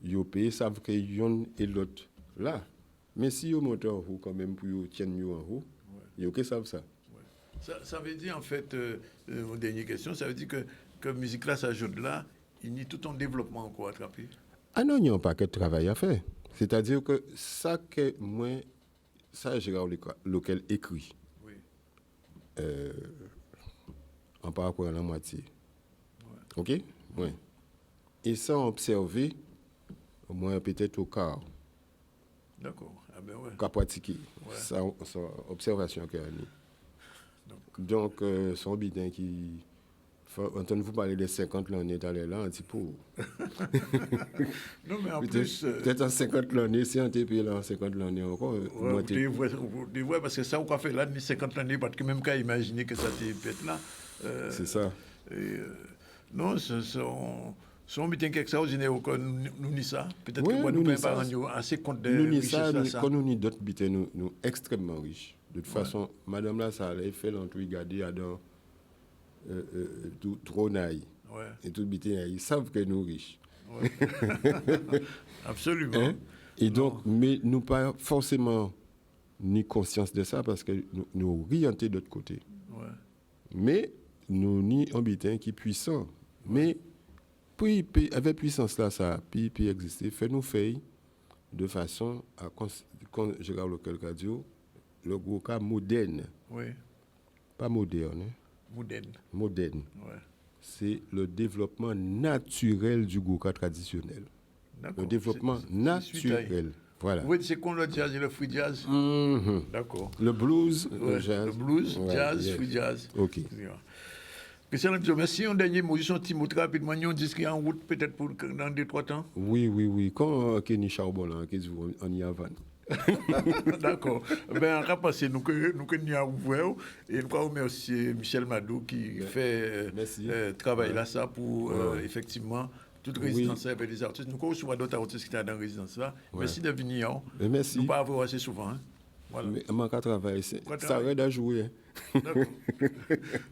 ils payent, savent qu'il y a un et l'autre là. Mais si ils montent en haut, quand même, pour qu'ils tiennent mieux en haut, ils savent ça. Ça veut dire, en fait, une dernière question, ça veut dire que musique là, ça ajoute là, il y a tout un développement encore à attraper. Ah non, il n'y a pas que de travail à faire. C'est-à-dire que ça que moi, ça, Gérard lequel écrit, en par rapport à la moitié. OK? Oui. Et ça, observer, au moins peut-être au quart. D'accord. Ah ben ouais. Qu'à pratiquer. Ça, observation qu'il y a. Donc, son bidin qui... Entendez-vous parler des 50 l'année dans les là, un petit peu. Non, mais en plus... Peut-être en 50 l'année, si on TP là en 50 l'année encore... Vous voyez, parce que ça, on a fait là, 50 l'année, parce que même qu'à imaginer que ça t'est fait là... c'est ça. Non, son meeting quelque chose, nous ni ça. Peut-être que moi, nous ne pouvons pas assez compte de richesse. Quand nous ni d'autres bits, nous extrêmement riches. De toute façon, madame là, ça allait faire l'entrée garder à dans... tout trop naïf et tout bité ils savent que nous riches. Absolument. Et donc mais nous pas forcément ni conscience de ça parce que nous orienter de l'autre côté. Mais nous ni un bitin qui est puissant. Mais puis avec puissance là ça puis exister fait nous faire de façon à quand je regarde le radio le gros cas moderne. Pas moderne. Moderne. C'est le développement naturel du Gouka traditionnel. Le développement naturel. Voilà. Oui, c'est qu'on le jazz et le free jazz. D'accord. Le blues, le jazz. Le blues, jazz, free jazz. OK. Christian, merci. Un dernier mot, juste un petit mot rapidement. On dit qu'il y a en route peut-être pour dans 2-3 temps. Oui. Quand Kenny Charbon, là, on y avance. D'accord. Ben, on va passer, nous n'y avons ouvert. Et nous remercier Michel Madou qui fait travail là, ça, pour effectivement toute résidence avec les artistes. Nous recevons d'autres artistes qui sont dans la résidence là. Merci de venir. Merci. Nous ne pas avoir assez souvent. Hein. Voilà. Mais on va travailler. Ça aide à jouer. D'accord.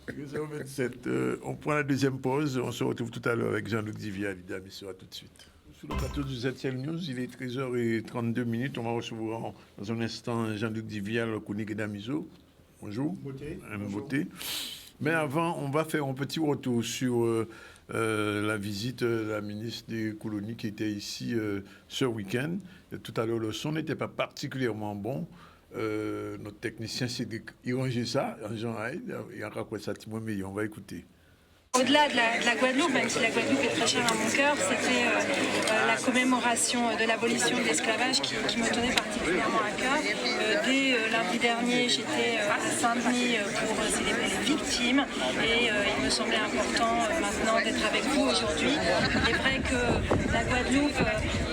27. On prend la deuxième pause. On se retrouve tout à l'heure avec Jean-Luc Divier. À tout de suite. Sur le plateau du ZCL News, il est 13h32. On va recevoir dans un instant Jean-Luc Divier, le Kounig et Damiso. Bonjour. Beauté. Mais avant, on va faire un petit retour sur la visite de la ministre des Colonies qui était ici ce week-end. Tout à l'heure, le son n'était pas particulièrement bon. Notre technicien Cédric, il rangeait ça, en Jean Haïd, il a raconté ça, mais on va écouter. Au-delà de la Guadeloupe, même si la Guadeloupe est très chère à mon cœur, c'était la commémoration de l'abolition de l'esclavage qui me tenait particulièrement à cœur. Dès lundi dernier, j'étais à Saint-Denis pour célébrer les victimes et il me semblait important maintenant d'être avec vous aujourd'hui. Il est vrai que la Guadeloupe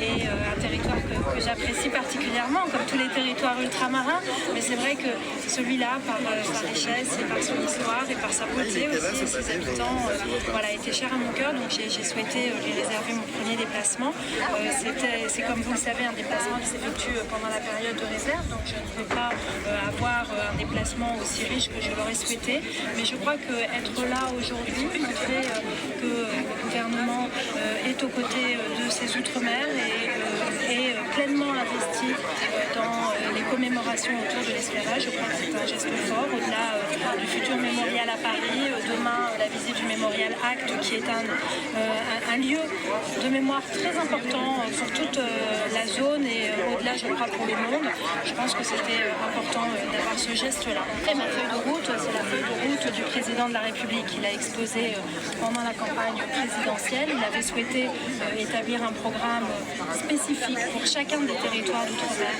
est un territoire que j'apprécie particulièrement, comme tous les territoires ultramarins, mais c'est vrai que celui-là, par sa richesse et par son histoire et par sa beauté aussi, et ses habitants, était cher à mon cœur, donc j'ai souhaité lui réserver mon premier déplacement. C'est comme vous le savez un déplacement qui s'effectue pendant la période de réserve, donc je ne peux pas avoir un déplacement aussi riche que je l'aurais souhaité, mais je crois qu'être là aujourd'hui, montrer que le gouvernement est aux côtés de ses outre-mer et pleinement investi dans les commémorations autour de l'esclavage, je crois que c'est un geste fort, au-delà du futur mémorial à Paris, demain la visite du mémorial ACT qui est un lieu de mémoire très important pour toute la zone et au-delà je crois pour le monde. Je pense que c'était important d'avoir ce geste-là. Et ma feuille de route, c'est la feuille de route du président de la République. Il a exposé pendant la campagne présidentielle. Il avait souhaité établir un programme spécifique pour chacun des territoires d'outre-mer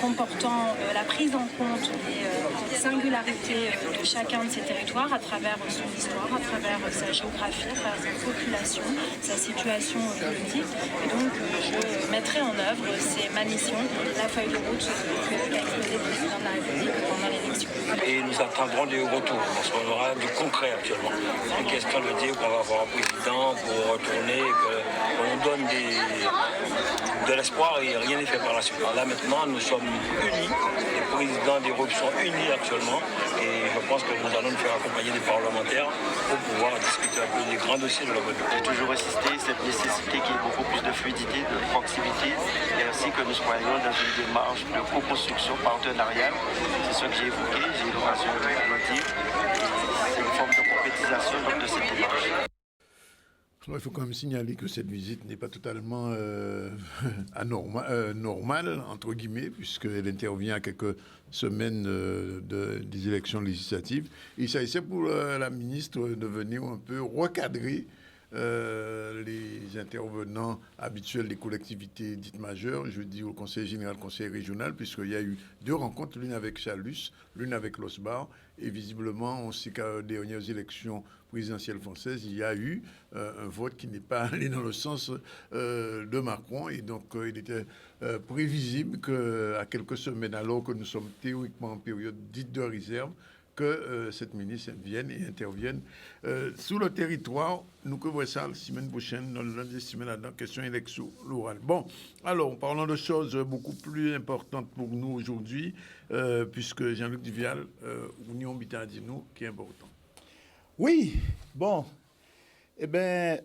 comportant la prise en compte des singularités de chacun de ces territoires à travers son histoire, à travers sa géographie, à travers sa population, sa situation politique. Et donc, je mettrai en œuvre, c'est ma mission, la feuille de route qu'a exposé le président de la République pendant l'élection. Et nous attendrons des retours, parce qu'on aura du concret actuellement. Une question de dire qu'on va avoir un président pour retourner, qu'on nous donne de l'espoir et rien n'est fait par la suite. Là maintenant, nous sommes unis, les présidents des groupes sont unis actuellement et je pense que nous allons nous faire accompagner des parlementaires pour pouvoir discuter un peu des grands dossiers de la Guadeloupe. J'ai toujours insisté cette nécessité qu'il y ait beaucoup plus de fluidité, de proximité et ainsi que nous soyons dans une démarche de co-construction partenariale. C'est ce que j'ai évoqué, j'ai eu l'occasion de le dire. C'est une forme de concrétisation de cette démarche. Il faut quand même signaler que cette visite n'est pas totalement normale, entre guillemets, puisqu'elle intervient à quelques semaines des élections législatives. Il s'agissait pour la ministre de venir un peu recadrer les intervenants habituels des collectivités dites majeures, je dis au conseil général, conseil régional, puisqu'il y a eu 2 rencontres, l'une avec Chalus, l'une avec l'Osbar, et visiblement, on sait qu'aux dernières élections présidentielle française, il y a eu un vote qui n'est pas allé dans le sens de Macron. Et donc, il était prévisible qu'à quelques semaines, alors que nous sommes théoriquement en période dite de réserve, que cette ministre vienne et intervienne sur le territoire. Nous couvrons ça la semaine prochaine, dans le lundi de semaine, dans question électorale. Bon, alors, parlons de choses beaucoup plus importantes pour nous aujourd'hui, puisque Jean-Luc Duvial, Union Habitat dit nous, qui est important. Oui, bon, eh bien,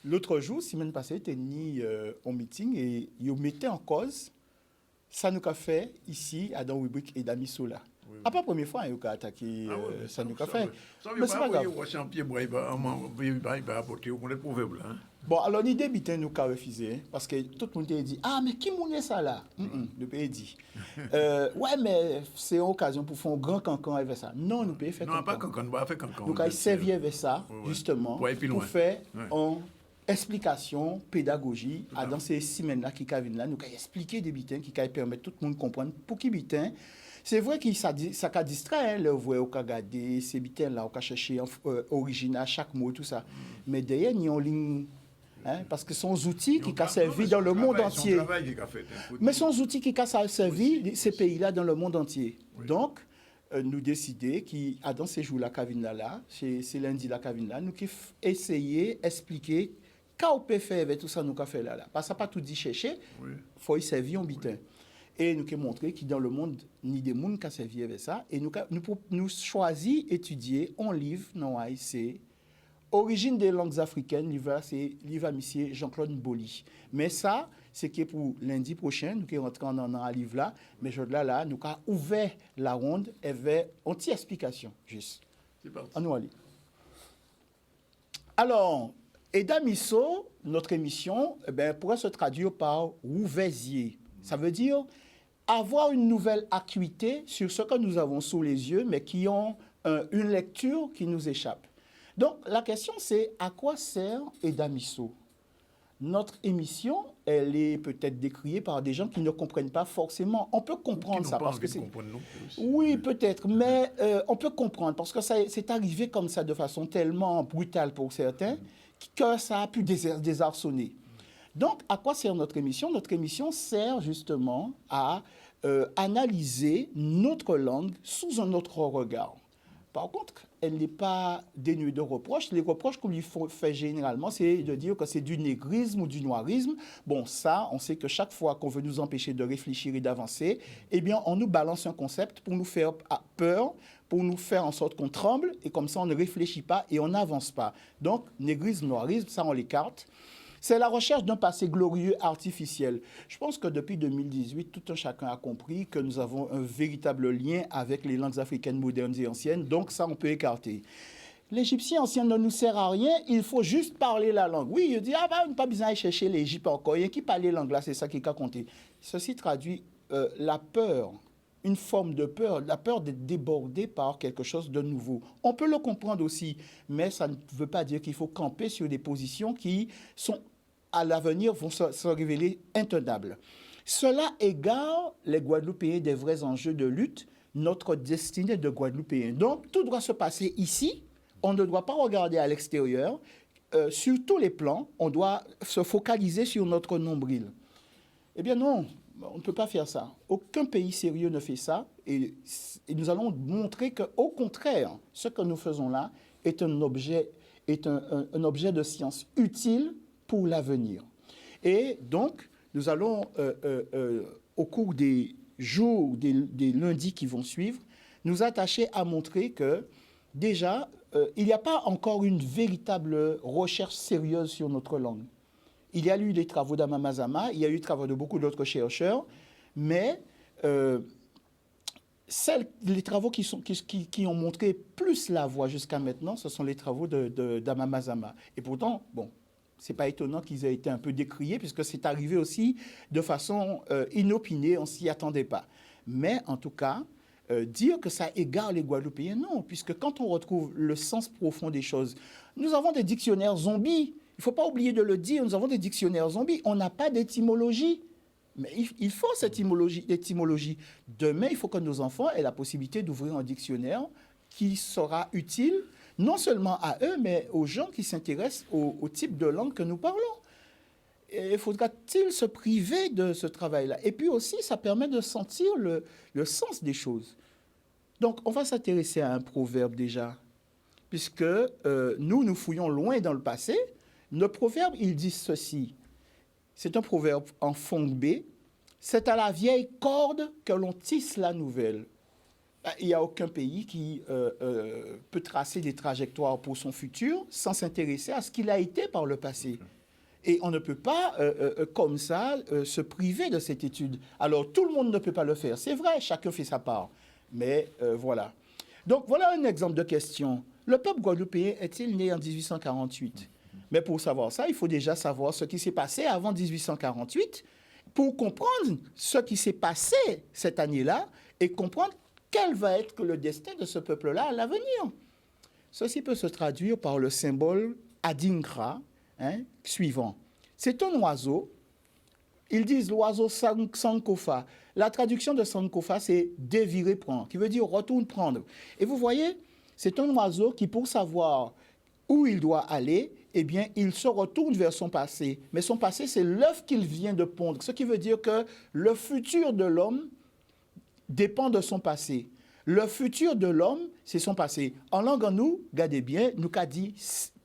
l'autre jour, semaine passée, j'étais ni au meeting et ils mettaient en cause ça nous a fait ici à dans Wibrik et d'Amisola. Oui. À pas la première fois, ils ont attaqué ça nous a fait. Mais c'est pas grave. Bon, alors l'idée bitin nous a refusé parce que tout le monde a dit ah mais qui m'a ça là? Le pays dit ouais mais c'est une occasion pour faire un grand cancan avec ça. Non, nous pays fait cancan. Non, pas cancan, on va faire cancan. Nous avons servi avec ça justement pour faire un explication, pédagogie, dans ces semaines-là qui viennent là, nous avons expliqué des bitins qui permettent tout le monde de comprendre pour qui bitin. C'est vrai que ça a distrait, le voix au regarder ces bitins-là, on a cherché origine à chaque mot, tout ça. Mais derrière, il y a une ligne, parce que ce sont des outils qui ont servi dans le monde entier. Mais ce sont des outils qui ont servi ces pays-là dans le monde entier. Oui. Donc, nous décider qui dans ces jours-là, là, c'est lundi là, nous qui essayer, expliquer. Quand on peut faire avec tout ça, nous avons fait là. Parce que ça n'a pas tout dit chercher, il faut y servir en bitin. Et nous avons montré que dans le monde, ni des gens qui ont servi avec ça. Et nous choisi étudier un livre, c'est Origine des langues africaines, c'est livre à M. Jean-Claude Mboli. Mais ça, c'est que pour lundi prochain, nous allons rentrer dans un livre là. Mais aujourd'hui, là, nous avons ouvert la ronde avec une petite explication, juste. C'est parti. On nous aller. Alors, Edamiso, notre émission, pourrait se traduire par ouversier. Ça veut dire avoir une nouvelle acuité sur ce que nous avons sous les yeux, mais qui ont une lecture qui nous échappe. Donc, la question, c'est à quoi sert Edamiso? Notre émission, elle est peut-être décriée par des gens qui ne comprennent pas forcément. On peut comprendre ça parce que c'est... Oui, peut-être, mais on peut comprendre parce que c'est arrivé comme ça de façon tellement brutale pour certains que ça a pu désarçonner. Donc, à quoi sert notre émission? Notre émission sert justement à analyser notre langue sous un autre regard. Par contre, elle n'est pas dénuée de reproches. Les reproches qu'on lui fait généralement, c'est de dire que c'est du négrisme ou du noirisme. Bon, ça, on sait que chaque fois qu'on veut nous empêcher de réfléchir et d'avancer, eh bien, on nous balance un concept pour nous faire peur, pour nous faire en sorte qu'on tremble, et comme ça, on ne réfléchit pas et on n'avance pas. Donc, négrisme, noirisme, ça, on l'écarte. C'est la recherche d'un passé glorieux artificiel. Je pense que depuis 2018, tout un chacun a compris que nous avons un véritable lien avec les langues africaines modernes et anciennes, donc ça, on peut écarter. L'Égyptien ancien ne nous sert à rien, il faut juste parler la langue. Oui, il dit, on n'a pas besoin d'aller chercher l'Égypte encore, il y a qui parle les langues là, c'est ça qui a compté. Ceci traduit la peur, une forme de peur, la peur d'être débordé par quelque chose de nouveau. On peut le comprendre aussi, mais ça ne veut pas dire qu'il faut camper sur des positions qui sont à l'avenir vont se révéler intenables. Cela égare les Guadeloupéens des vrais enjeux de lutte, notre destinée de Guadeloupéens. Donc, tout doit se passer ici. On ne doit pas regarder à l'extérieur. Sur tous les plans, on doit se focaliser sur notre nombril. Eh bien non, on ne peut pas faire ça. Aucun pays sérieux ne fait ça. Et nous allons montrer qu'au contraire, ce que nous faisons là est un objet de science utile pour l'avenir. Et donc, nous allons, au cours des jours, des lundis qui vont suivre, nous attacher à montrer que, déjà, il n'y a pas encore une véritable recherche sérieuse sur notre langue. Il y a eu les travaux d'Amamazama, il y a eu les travaux de beaucoup d'autres chercheurs, mais les travaux qui ont montré plus la voie jusqu'à maintenant, ce sont les travaux d'Amamazama. Et pourtant, bon, ce n'est pas étonnant qu'ils aient été un peu décriés, puisque c'est arrivé aussi de façon inopinée, on ne s'y attendait pas. Mais en tout cas, dire que ça égare les Guadeloupéens, non, puisque quand on retrouve le sens profond des choses, nous avons des dictionnaires zombies. Il ne faut pas oublier de le dire, nous avons des dictionnaires zombies. On n'a pas d'étymologie. Mais il faut cette étymologie. Demain, il faut que nos enfants aient la possibilité d'ouvrir un dictionnaire qui sera utile non seulement à eux, mais aux gens qui s'intéressent au type de langue que nous parlons. Et faudra-t-il se priver de ce travail-là? Et puis aussi, ça permet de sentir le sens des choses. Donc, on va s'intéresser à un proverbe déjà, puisque nous fouillons loin dans le passé. Nos proverbes, ils disent ceci. C'est un proverbe en fongbe. C'est à la vieille corde que l'on tisse la nouvelle. Il n'y a aucun pays qui peut tracer des trajectoires pour son futur sans s'intéresser à ce qu'il a été par le passé. Et on ne peut pas, comme ça, se priver de cette étude. Alors, tout le monde ne peut pas le faire. C'est vrai, chacun fait sa part. Mais voilà. Donc, voilà un exemple de question. Le peuple guadeloupéen est-il né en 1848? Mais pour savoir ça, il faut déjà savoir ce qui s'est passé avant 1848 pour comprendre ce qui s'est passé cette année-là et comprendre quel va être le destin de ce peuple-là à l'avenir. Ceci peut se traduire par le symbole Adinkra, suivant. C'est un oiseau. Ils disent l'oiseau Sankofa. La traduction de Sankofa, c'est dévirer prendre, qui veut dire retourne prendre. Et vous voyez, c'est un oiseau qui, pour savoir où il doit aller, eh bien, il se retourne vers son passé. Mais son passé, c'est l'œuf qu'il vient de pondre. Ce qui veut dire que le futur de l'homme dépend de son passé. Le futur de l'homme, c'est son passé. En langue en nous, regardez bien, nous qu'a dit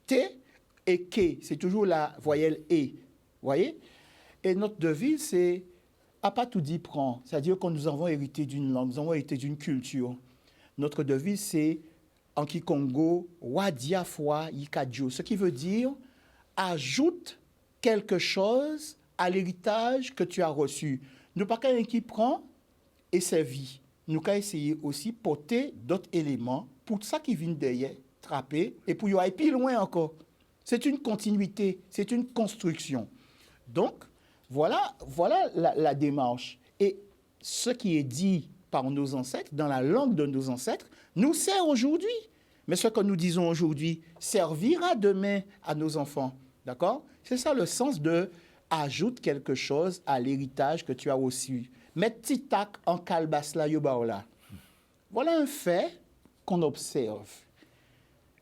T et K. C'est toujours la voyelle E. Voyez? Et notre devise, c'est Apatoudi prend. C'est-à-dire que nous avons hérité d'une langue, nous avons hérité d'une culture. Notre devise, c'est Anki Congo, Wadiafwa Yikadjo. Ce qui veut dire ajoute quelque chose à l'héritage que tu as reçu. Nous pas qu'un qui prend et servi. Nous qu'à essayer aussi porter d'autres éléments pour ça qui vient derrière, trapper, et pour y aller plus loin encore. C'est une continuité, c'est une construction. Donc, voilà la démarche. Et ce qui est dit par nos ancêtres, dans la langue de nos ancêtres, nous sert aujourd'hui. Mais ce que nous disons aujourd'hui servira demain à nos enfants. D'accord? C'est ça le sens de « ajoute quelque chose à l'héritage que tu as reçu ». Mettre petit tac en calbas la yobaola. Voilà un fait qu'on observe.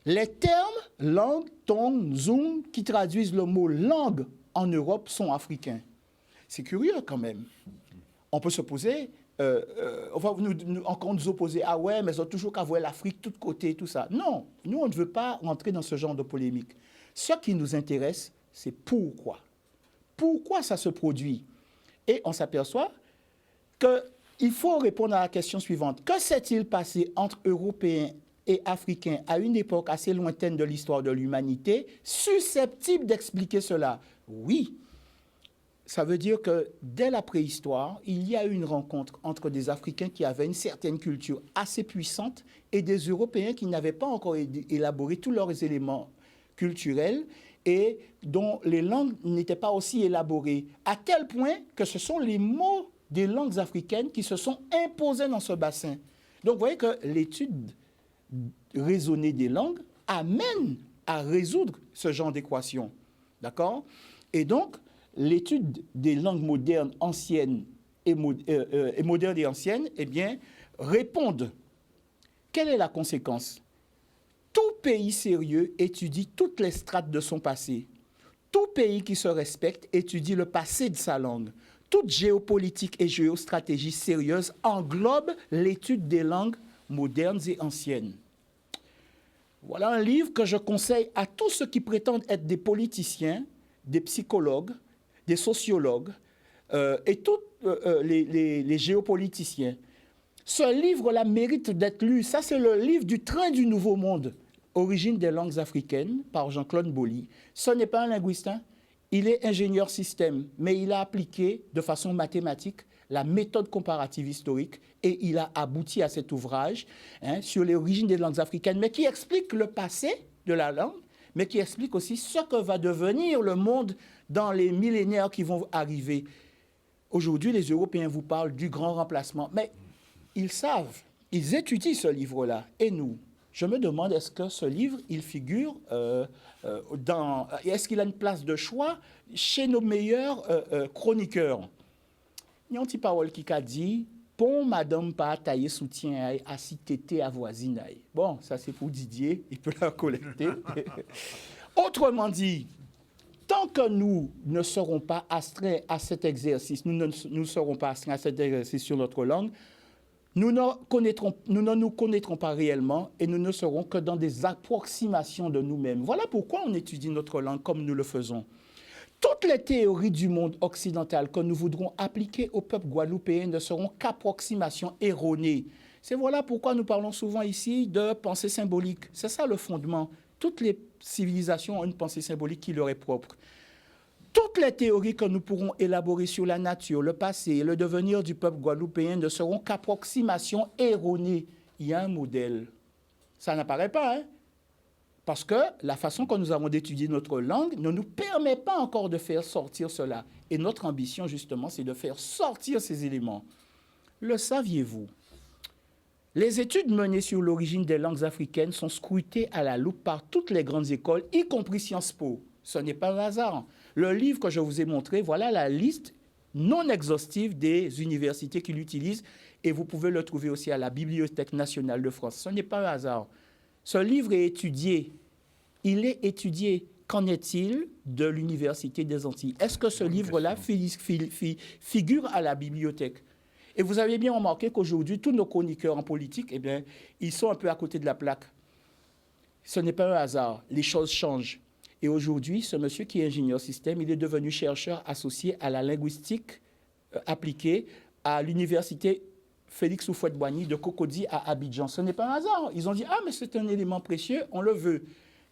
Les termes langue, tongue, zoom qui traduisent le mot langue en Europe sont africains. C'est curieux quand même. On peut se poser, on va encore nous opposer, ah ouais, mais ils ont toujours qu'à voir l'Afrique tout côté, tout ça. Non, nous on ne veut pas rentrer dans ce genre de polémique. Ce qui nous intéresse, c'est pourquoi. Pourquoi ça se produit? Et on s'aperçoit qu'il faut répondre à la question suivante. Que s'est-il passé entre Européens et Africains à une époque assez lointaine de l'histoire de l'humanité, susceptible d'expliquer cela? Oui, ça veut dire que dès la préhistoire, il y a eu une rencontre entre des Africains qui avaient une certaine culture assez puissante et des Européens qui n'avaient pas encore élaboré tous leurs éléments culturels et dont les langues n'étaient pas aussi élaborées, à tel point que ce sont les mots des langues africaines qui se sont imposées dans ce bassin. Donc, vous voyez que l'étude raisonnée des langues amène à résoudre ce genre d'équation. D'accord? Et donc, l'étude des langues modernes, anciennes et modernes et anciennes, eh bien, répondent. Quelle est la conséquence? Tout pays sérieux étudie toutes les strates de son passé. Tout pays qui se respecte étudie le passé de sa langue. Toute géopolitique et géostratégie sérieuse englobe l'étude des langues modernes et anciennes. Voilà un livre que je conseille à tous ceux qui prétendent être des politiciens, des psychologues, des sociologues et tous les géopoliticiens. Ce livre-là mérite d'être lu. Ça, c'est le livre du Train du Nouveau Monde, Origine des langues africaines, par Jean-Claude Boly. Ce n'est pas un linguiste, hein? Il est ingénieur système, mais il a appliqué de façon mathématique la méthode comparative historique et il a abouti à cet ouvrage sur l'origine des langues africaines, mais qui explique le passé de la langue, mais qui explique aussi ce que va devenir le monde dans les millénaires qui vont arriver. Aujourd'hui, les Européens vous parlent du grand remplacement, mais ils savent, ils étudient ce livre-là. Et nous, je me demande, est-ce que ce livre, il figure est-ce qu'il a une place de choix chez nos meilleurs chroniqueurs? Il y a une petite parole qui a dit, « Pon madame pas tailler soutien à si tété à voisine. » Bon, ça c'est pour Didier, il peut la collecter. Autrement dit, tant que nous ne serons pas astreints à cet exercice, nous ne serons pas astreints à cet exercice sur notre langue, nous ne nous connaîtrons pas réellement et nous ne serons que dans des approximations de nous-mêmes. Voilà pourquoi on étudie notre langue comme nous le faisons. Toutes les théories du monde occidental que nous voudrons appliquer au peuple guadeloupéen ne seront qu'approximations erronées. C'est voilà pourquoi nous parlons souvent ici de pensée symbolique. C'est ça le fondement. Toutes les civilisations ont une pensée symbolique qui leur est propre. Toutes les théories que nous pourrons élaborer sur la nature, le passé et le devenir du peuple guadeloupéen ne seront qu'approximations erronées. Il y a un modèle. Ça n'apparaît pas, hein? Parce que la façon que nous avons d'étudier notre langue ne nous permet pas encore de faire sortir cela. Et notre ambition, justement, c'est de faire sortir ces éléments. Le saviez-vous? Les études menées sur l'origine des langues africaines sont scrutées à la loupe par toutes les grandes écoles, y compris Sciences Po. Ce n'est pas un hasard. Le livre que je vous ai montré, voilà la liste non exhaustive des universités qui l'utilisent et vous pouvez le trouver aussi à la Bibliothèque nationale de France. Ce n'est pas un hasard. Ce livre est étudié. Il est étudié. Qu'en est-il de l'Université des Antilles? Est-ce que ce livre-là figure à la bibliothèque? Et vous avez bien remarqué qu'aujourd'hui, tous nos chroniqueurs en politique, eh bien, ils sont un peu à côté de la plaque. Ce n'est pas un hasard. Les choses changent. Et aujourd'hui, ce monsieur qui est ingénieur système, il est devenu chercheur associé à la linguistique appliquée à l'université Félix Houphouët-Boigny de Cocody à Abidjan. Ce n'est pas un hasard. Ils ont dit, ah, mais c'est un élément précieux, on le veut.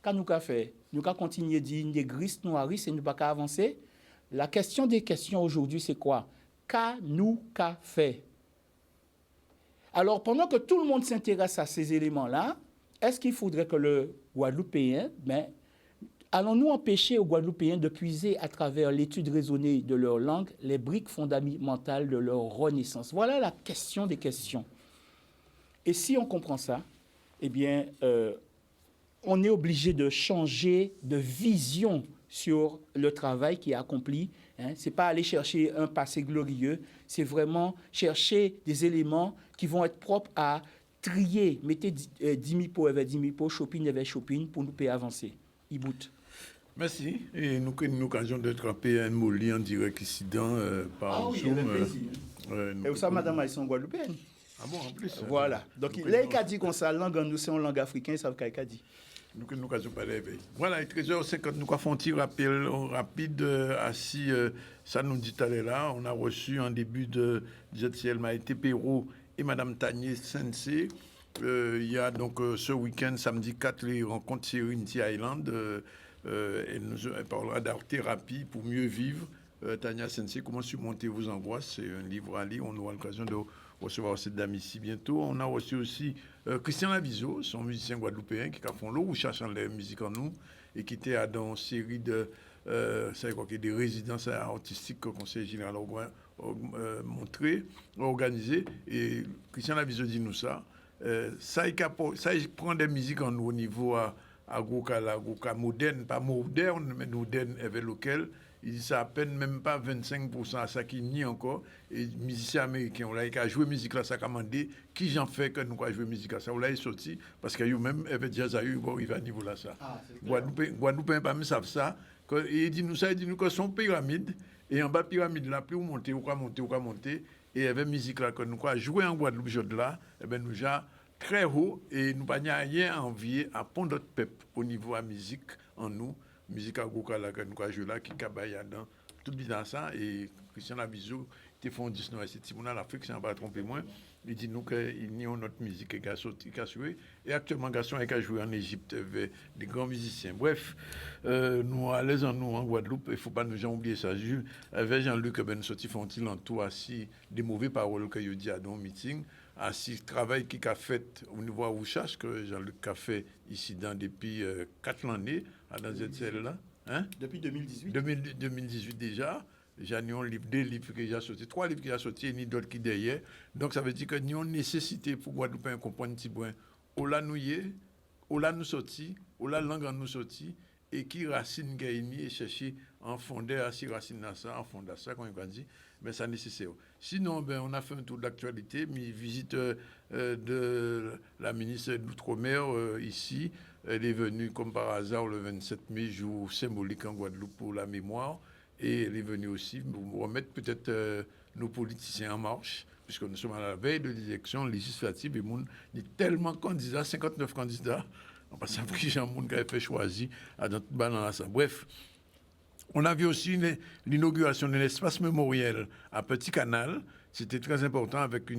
Qu'à nous qu'a fait? Nous qu'a continué de dire négris, noiris et nous pas qu'à avancer. La question des questions aujourd'hui, c'est quoi? Qu'a nous qu'a fait? Alors, pendant que tout le monde s'intéresse à ces éléments-là, est-ce qu'il faudrait que le Guadeloupéen Allons-nous empêcher aux Guadeloupéens de puiser à travers l'étude raisonnée de leur langue les briques fondamentales de leur renaissance? Voilà la question des questions. Et si on comprend ça, eh bien, on est obligé de changer de vision sur le travail qui est accompli. Ce n'est pas aller chercher un passé glorieux, c'est vraiment chercher des éléments qui vont être propres à trier, mettez 10 000 pots avec 10 000 pots, shopping avec shopping pour nous faire avancer. Ibout. Merci. Et nous avons l'occasion de tremper un molly en direct ici par Zoom. Et vous savez, madame, ils sont guadeloupéennes. Ah bon, en plus. Voilà. Donc, là, il a dit qu'on sa langue en nous, c'est en langue africaine, ça veut dire. Nous avons l'occasion de parler avec. Voilà, 13h50, nous avons fait un petit rappel rapide. Assis, ça nous dit tout à l'heure, on a reçu en début de ZCL Maïté Perrault et madame Tanier Sensei. Il y a donc ce week-end, samedi 4, les rencontres Serenity Island. Elle parlera d'art-thérapie pour mieux vivre. Tania Sensei, comment surmonter vos angoisses? C'est un livre à lire. On aura l'occasion de recevoir cette dame ici bientôt. On a reçu aussi Christian Laviso, son musicien guadeloupéen qui a fait l'eau cherchant la musique en nous et qui était dans une série de des résidences artistiques que le Conseil général a organisé. Et Christian Laviso dit nous ça. Ça prend des musiques en nous au niveau à Goka moderne, pas moderne, mais moderne avec lequel il dit ça à peine même pas 25% à ça qui nie encore. Et musiciens américains, on a joué musique là, ça a commandé. Qui j'en fait que nous avons joué musique là, ça on l'a sorti parce qu'il y a eu même avec jazz à eu bon il va à niveau là ça. Guadeloupe pas même savent ça. Et il dit nous que son pyramide et en bas pyramide là plus on monter et il y avait musique là que nous avons joué en Guadeloupe aujourd'hui là, et ben nous ja très haut et nous pas rien à envier à pont d'autres peuple au niveau à musique en nous. Musique à Goka là que nous avons joué là qui cabaya dans tout bien ça et Christian Laviso te font 10 ans c'est Timon l'Afrique c'est pas tromper moins il dit nous que il y a notre musique qui a sorti qui a joué et actuellement garçon qui a joué en Égypte avec des grands musiciens bref nous à l'aise en nous en Guadeloupe il faut pas nous jamais oublier ça avec Jean-Luc ben sorti font-il en tout assis des mauvaises paroles que il dit à dans meeting assis travail qui a fait au niveau à recherche que Jean-Luc a fait ici depuis 4 années dans cette celle là depuis 2018 2018 déjà. J'ai un livre, 2 livres qui ont sorti, 3 livres qui ont sorti, et ni d'autres qui derrière. Donc ça veut dire que nous avons nécessité pour Guadeloupéens comprendre un petit point. On l'a nous sorti, on l'a langue nous sorti, et qui racine gagne et chercher en fonder à si racine à ça, en fonder à ça, comme on dit, mais ça nécessaire. Sinon, ben, on a fait un tour d'actualité, mais visite de la ministre de l'Outre-mer ici, elle est venue comme par hasard le 27 mai, jour symbolique en Guadeloupe pour la mémoire. Et elle est venue aussi nous remettre peut-être nos politiciens en marche, puisque nous sommes à la veille de l'élection législative et il y a tellement de candidats, 59 candidats, on passe à Jean Moun qui a fait choisir à dans tout dans ça. Bref, on a vu aussi l'inauguration d'un espace mémoriel à Petit Canal. C'était très important avec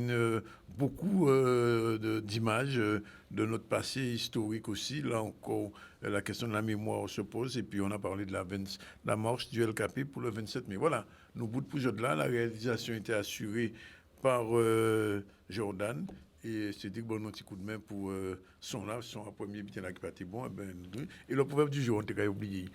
beaucoup d'images de notre passé historique aussi. Là encore, la question de la mémoire se pose. Et puis, on a parlé de la marche du LKP pour le 27 mai. Voilà, nous bout de là, la réalisation était assurée par Jordan. Et c'est dit que bon, un petit coup de main pour son premier bitin là qui partait bon. Et le proverbe du jour, on t'a oublié.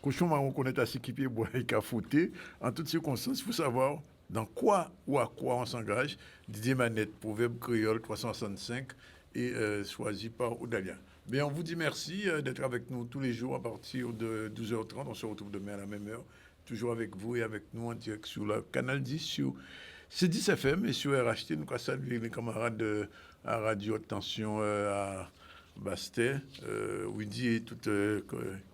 Cochon marron qu'on est assez équipé, bois et qu'à fouter. En toutes circonstances, il faut savoir dans quoi ou à quoi on s'engage. Didier Manette, proverbe créole 365 et choisi par Odalia. Bien, on vous dit merci d'être avec nous tous les jours à partir de 12h30. On se retrouve demain à la même heure, toujours avec vous et avec nous en direct sur le canal 10, sur C10 FM et sur RHT. Nous allons saluer les camarades à Radio Attention à Bastet, Widi et toute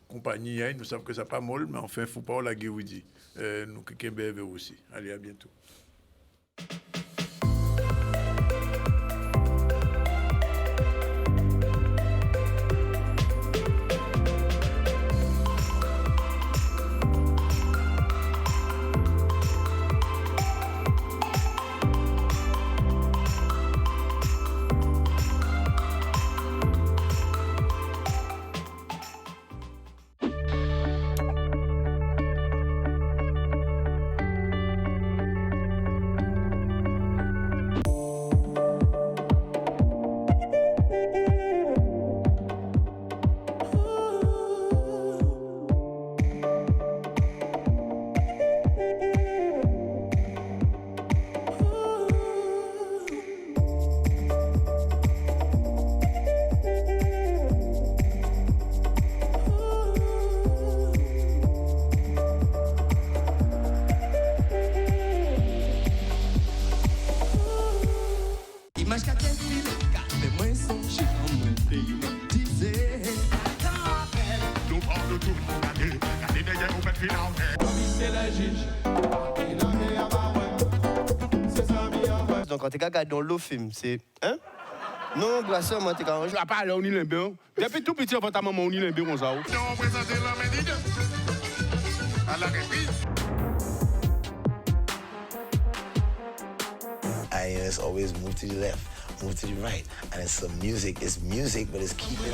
compagnie. Nous savons que ça n'a pas molle, mais enfin, il ne faut pas la guerre Widi. Nous, quelqu'un aussi. Allez, à bientôt. Donc quand tu regardes dans le film, c'est... Hein? Non, brasseur, moi, tu es... Je ne vais pas aller au Nilimbe. Depuis tout petit, on va ta maman au Nilimbe, on s'en va. It's always move to the left, move to the right. And it's some music, but it's keeping...